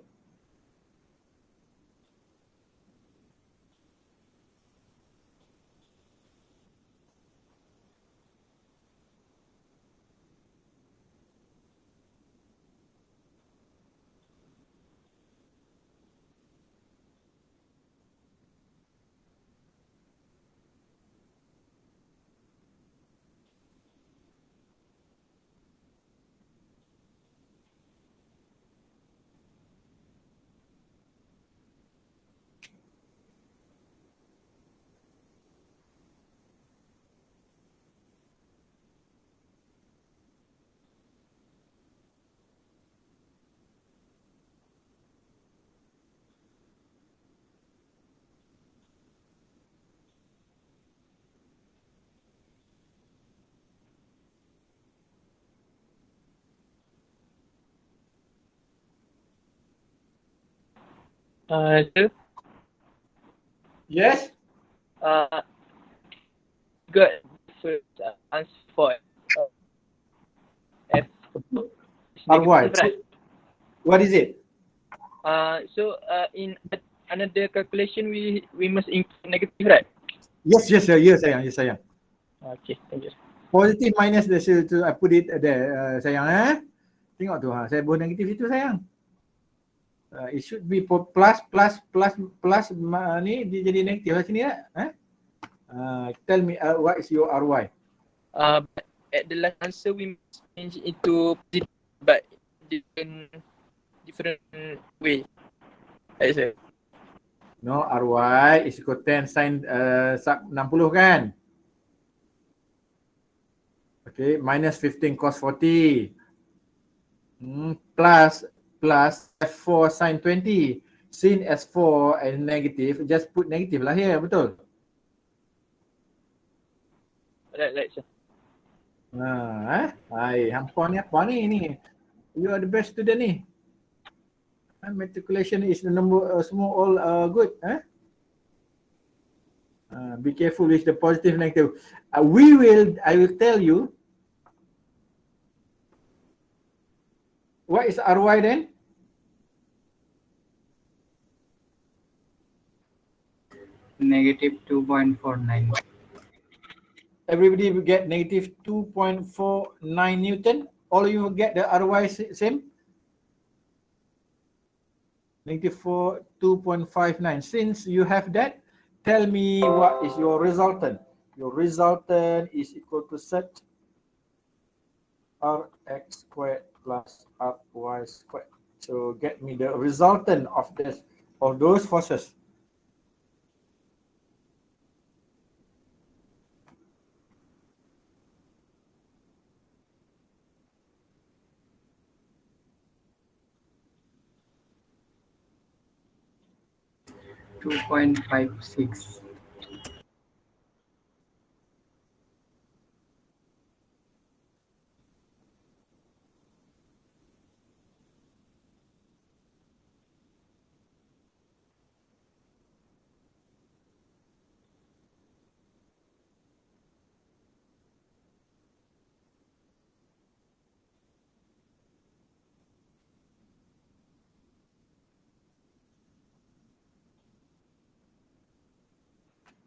Sir, Yes? got first answer for F. Ry. Right. What is it? So in another calculation, we must include negative, right? Yes, sayang. Okay, thank you. Positive minus I put it there, sayang. Tengok tu, saya buat negatif itu sayang. It should be plus ni dia jadi negatif lah sini lah. Tell me what is your Ry? But at the last answer we must change it into positive, but different way. Right, sir? No, Ry is equal 10 sin sub 60 kan? Okay, minus 15 cos 40 plus F4 sin 20. Sin S4 and negative, just put negative lah here, betul? Right, sir. Hampa ni apa ni? You are the best student ni. Matriculation is the number semua all good. Be careful with the positive negative. I will tell you what is RY then? Negative 2.49. Everybody will get negative 2.49 Newton. All of you will get the RY same? Negative 2.59. Since you have that, tell me what is your resultant. Your resultant is equal to set Rx squared plus Ry squared. So get me the resultant of those forces. $2.56.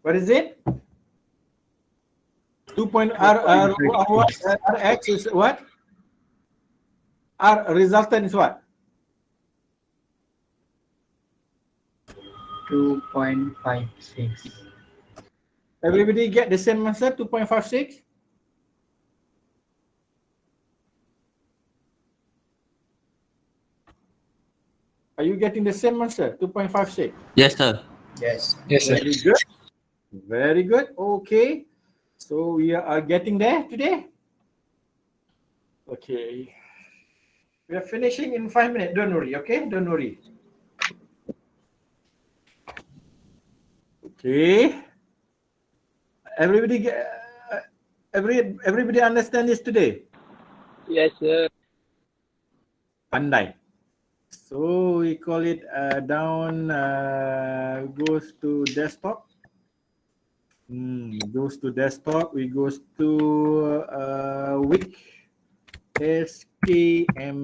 What is it? Rx is what? R resultant is what? 2.56. Everybody get the same answer, 2.56? Are you getting the same answer, 2.56? Yes, sir. Yes. Yes, sir. Very good. Very good. Okay. So we are getting there today. Okay. We are finishing in 5 minutes. Don't worry, okay? Don't worry. Okay. Everybody everybody understand this today? Yes, sir. Pandai. So we call it down goes to desktop. Goes to desktop. We goes to week SKMM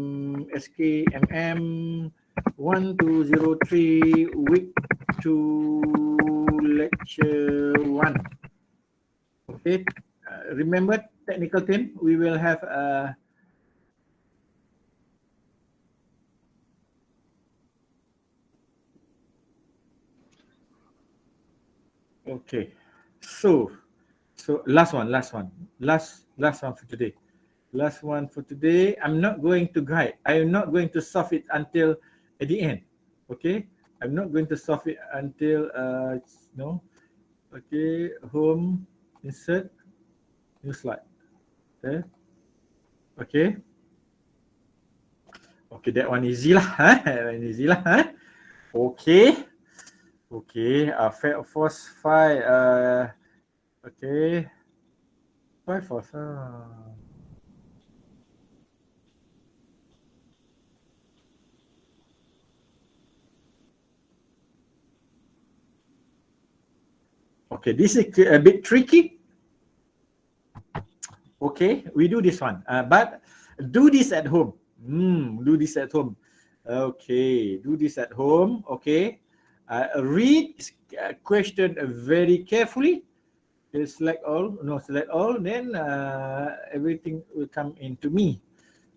1203 week 2 lecture 1. Okay. Remember, technical team, we will have okay. So last one for today. Last one for today. I'm not going to guide. I am not going to solve it until at the end. Okay. I'm not going to solve it until no. Okay. Home, insert, new slide. Okay. Okay. Okay. That one easy lah. Easy lah. Okay. Okay. Force 5. Okay. 5 force. Okay, this is a bit tricky. Okay, we do this one, but do this at home. Do this at home. Okay, do this at home. Okay, read question very carefully. Select all. No, select all. Then everything will come into me.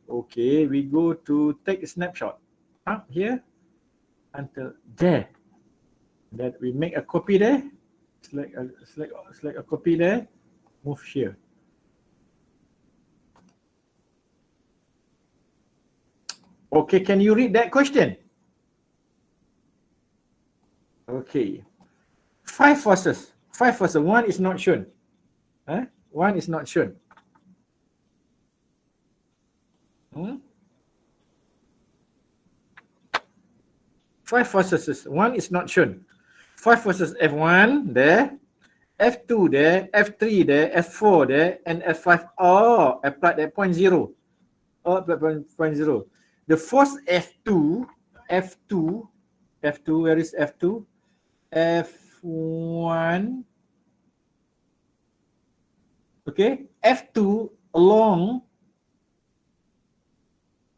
Okay, we go to take a snapshot. Here until there. That we make a copy there. Select a copy there, move here. Okay, can you read that question? Okay. 5 forces. 5 forces. One is not shown. One is not shown. Five forces. One is not shown. 5 forces F1 there, F2 there, F3 there, F4 there, and F5 all applied at 0.0. All applied 0.0. The first F2, where is F2? F1, okay, F2 along,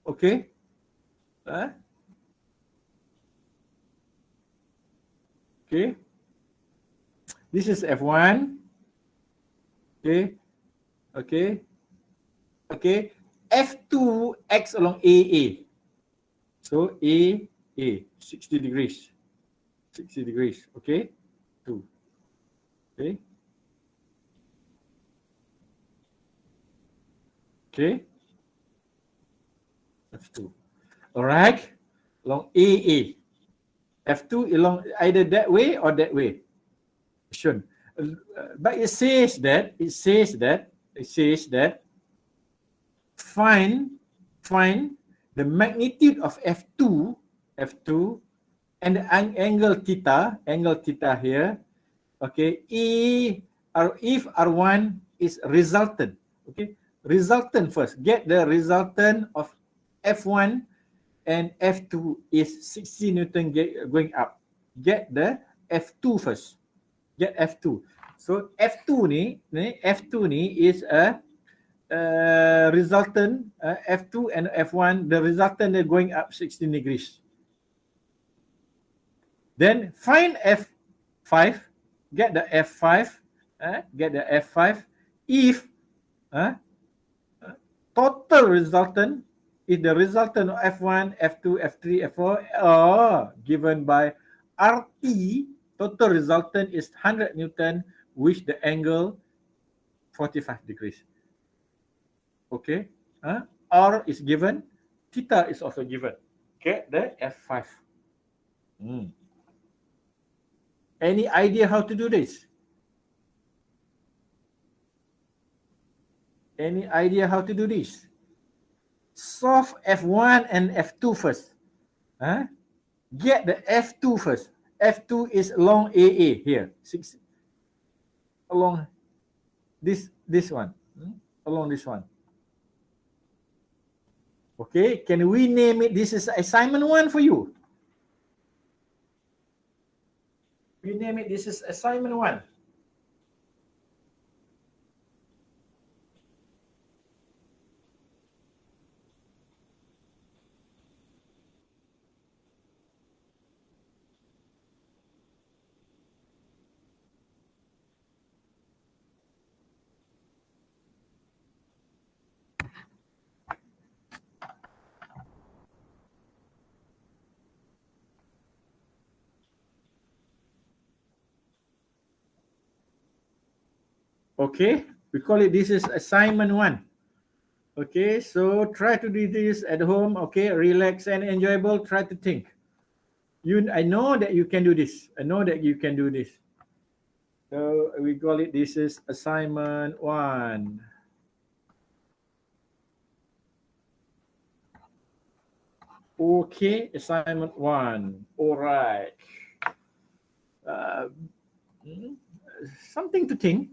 okay, okay, this is F1, okay, okay, okay, F2 acts along AA, so AA, 60 degrees, 60 degrees, okay, 2, okay, okay, F2, all right, along AA, F2 along either that way or that way. Sure. But it says that find the magnitude of F2 and the angle theta here, okay, if R1 is resultant, okay, resultant first, get the resultant of F1 and F2 is 60 Newton going up, get the F2 first. Get F2. So F2 ni is a resultant, F2 and F1, the resultant they're going up 16 degrees. Then find F5, get the F5, if total resultant is the resultant of F1, F2, F3, F4 are given by RT. Total resultant is 100 Newton, which the angle 45 degrees. Okay, R is given, theta is also given. Okay, the F5. Any idea how to do this? Any idea how to do this? Solve F1 and F2 first. Get the F2 first. F2 is along AA here, 6 along this one, along this one. Okay, can we name it? This is assignment 1 for you. We name it. This is assignment 1. Okay, we call it, this is assignment 1. Okay, so try to do this at home. Okay, relax and enjoyable. Try to think. I know that you can do this. I know that you can do this. So we call it, this is assignment 1. Okay, assignment 1. All right. Something to think.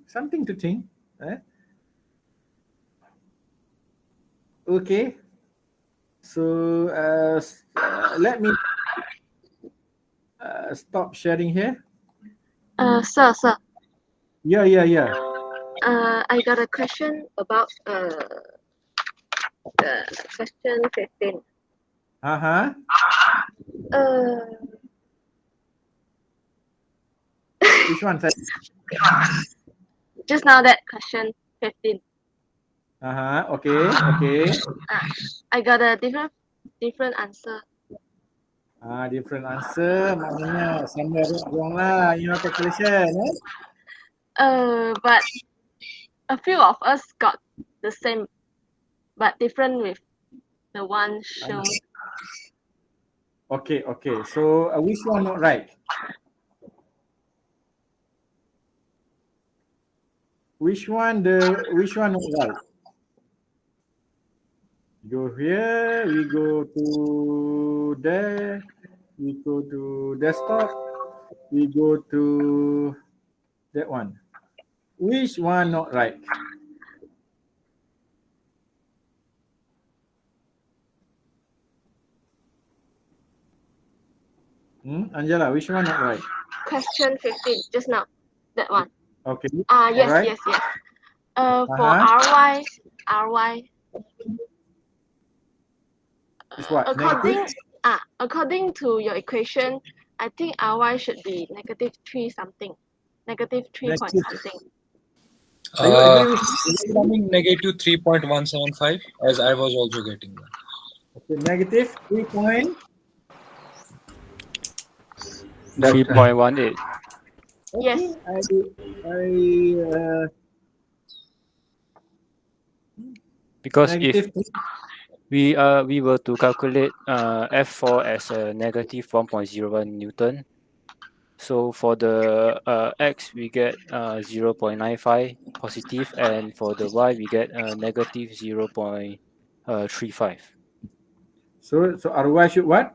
Okay. So let me stop sharing here. Sir. Yeah. I got a question about the question 15. Which one? Just now that question 15. Okay. I got a different answer. Different answer. Maknanya sama wrong lah in your calculation. But a few of us got the same, but different with the one shown. Okay. So which one not right? Which one not right? Go here, we go to there, we go to desktop, we go to that one. Which one not right? Angela, which one not right? Question 15, just now. That one. Okay. Yes, Alright. yes, yes. For RY, Is what? according Negative? according to your equation, I think RY should be -3 something. -3 point Negative. something. Are you agree with Becoming negative 3.175 as I was also getting that. Okay, negative 3 point. 3.18. Yes. Because if Negative we were to calculate F4 as a negative 1.01 Newton. So for the X we get 0.95 positive, and for the Y we get negative 0.35. So RY should what?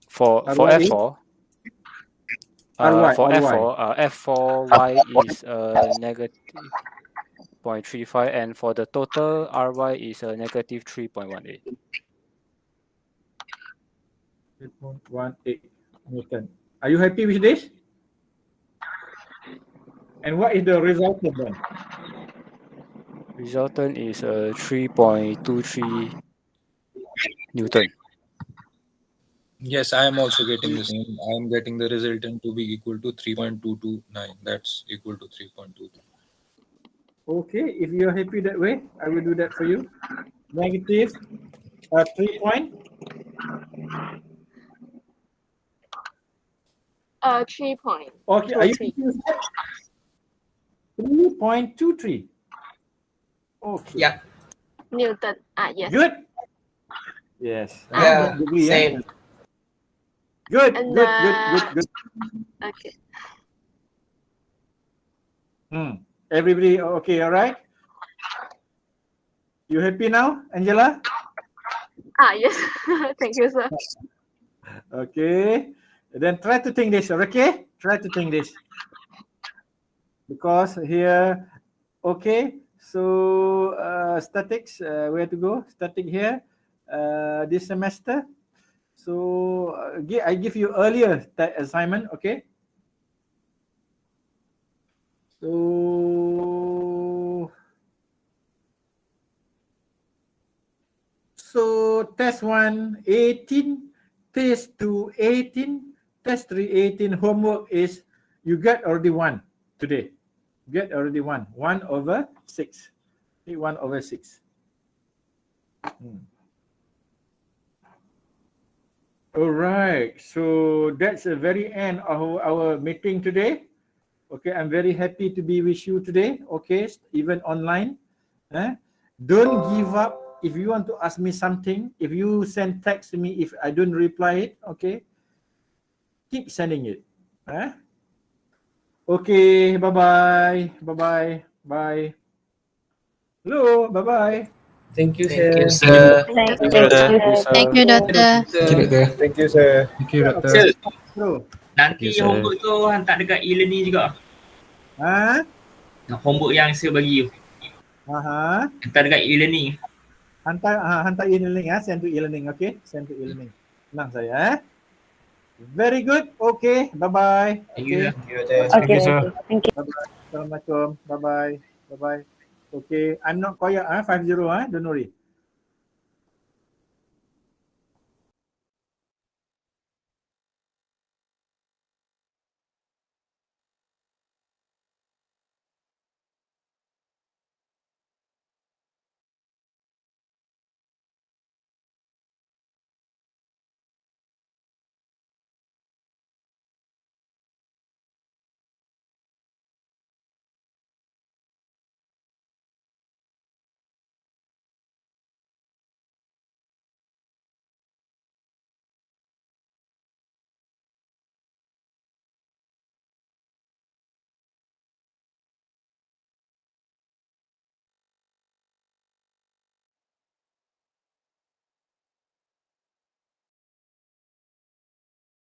For RY is? F4, RY, for RY. F4Y is negative 0.35, and for the total RY is negative 3.18. 3.18 Newton. Are you happy with this? And what is the resultant then? Resultant is 3.23 Newton. Yes, I am also getting the same. I am getting the resultant to be equal to 3.229. That's equal to 3.23. Okay, if you are happy that way, I will do that for you. Negative 3 point. 3 point. Okay, are you 23. confused? 3.23. Okay. Yeah. Newton. Yes. Good. Yes. Yeah, Degree, same. Good, And, good. Okay. Everybody okay, all right? You happy now, Angela? Yes. Thank you, sir. Okay. Then try to think this, okay? Try to think this. Because here, okay, so statics, where to go? Static here, this semester. So I give you earlier that assignment, okay? So test 1, 18, test 2, 18, test 3, 18. Homework is you get already 1 today. Get already 1 over 6. 1 over 6. All right. So that's the very end of our meeting today. Okay, I'm very happy to be with you today. Okay, even online. Don't give up. If you want to ask me something, if you send text to me, if I don't reply it, okay, keep sending it. Okay, bye-bye. Bye-bye. Bye. Hello, bye-bye. Thank you, Thank you, sir. sir. Thank you. Thank you, Doctor. Thank you, sir. Thank you, Doctor. Sir, Bro. nanti Yes, sir. homework tu hantar dekat e-learning juga. Homework yang saya bagi tu. Hantar dekat e-learning. Hantar e-learning, send to e-learning, okay? Send to e-learning. Tenang saya, Very good. Okay, bye-bye. Thank you, Okay. sir. Okay, sir. okay. Thank you. Bye-bye. Assalamualaikum. Bye-bye. Bye-bye. Okay, I'm not quiet, 50, don't worry.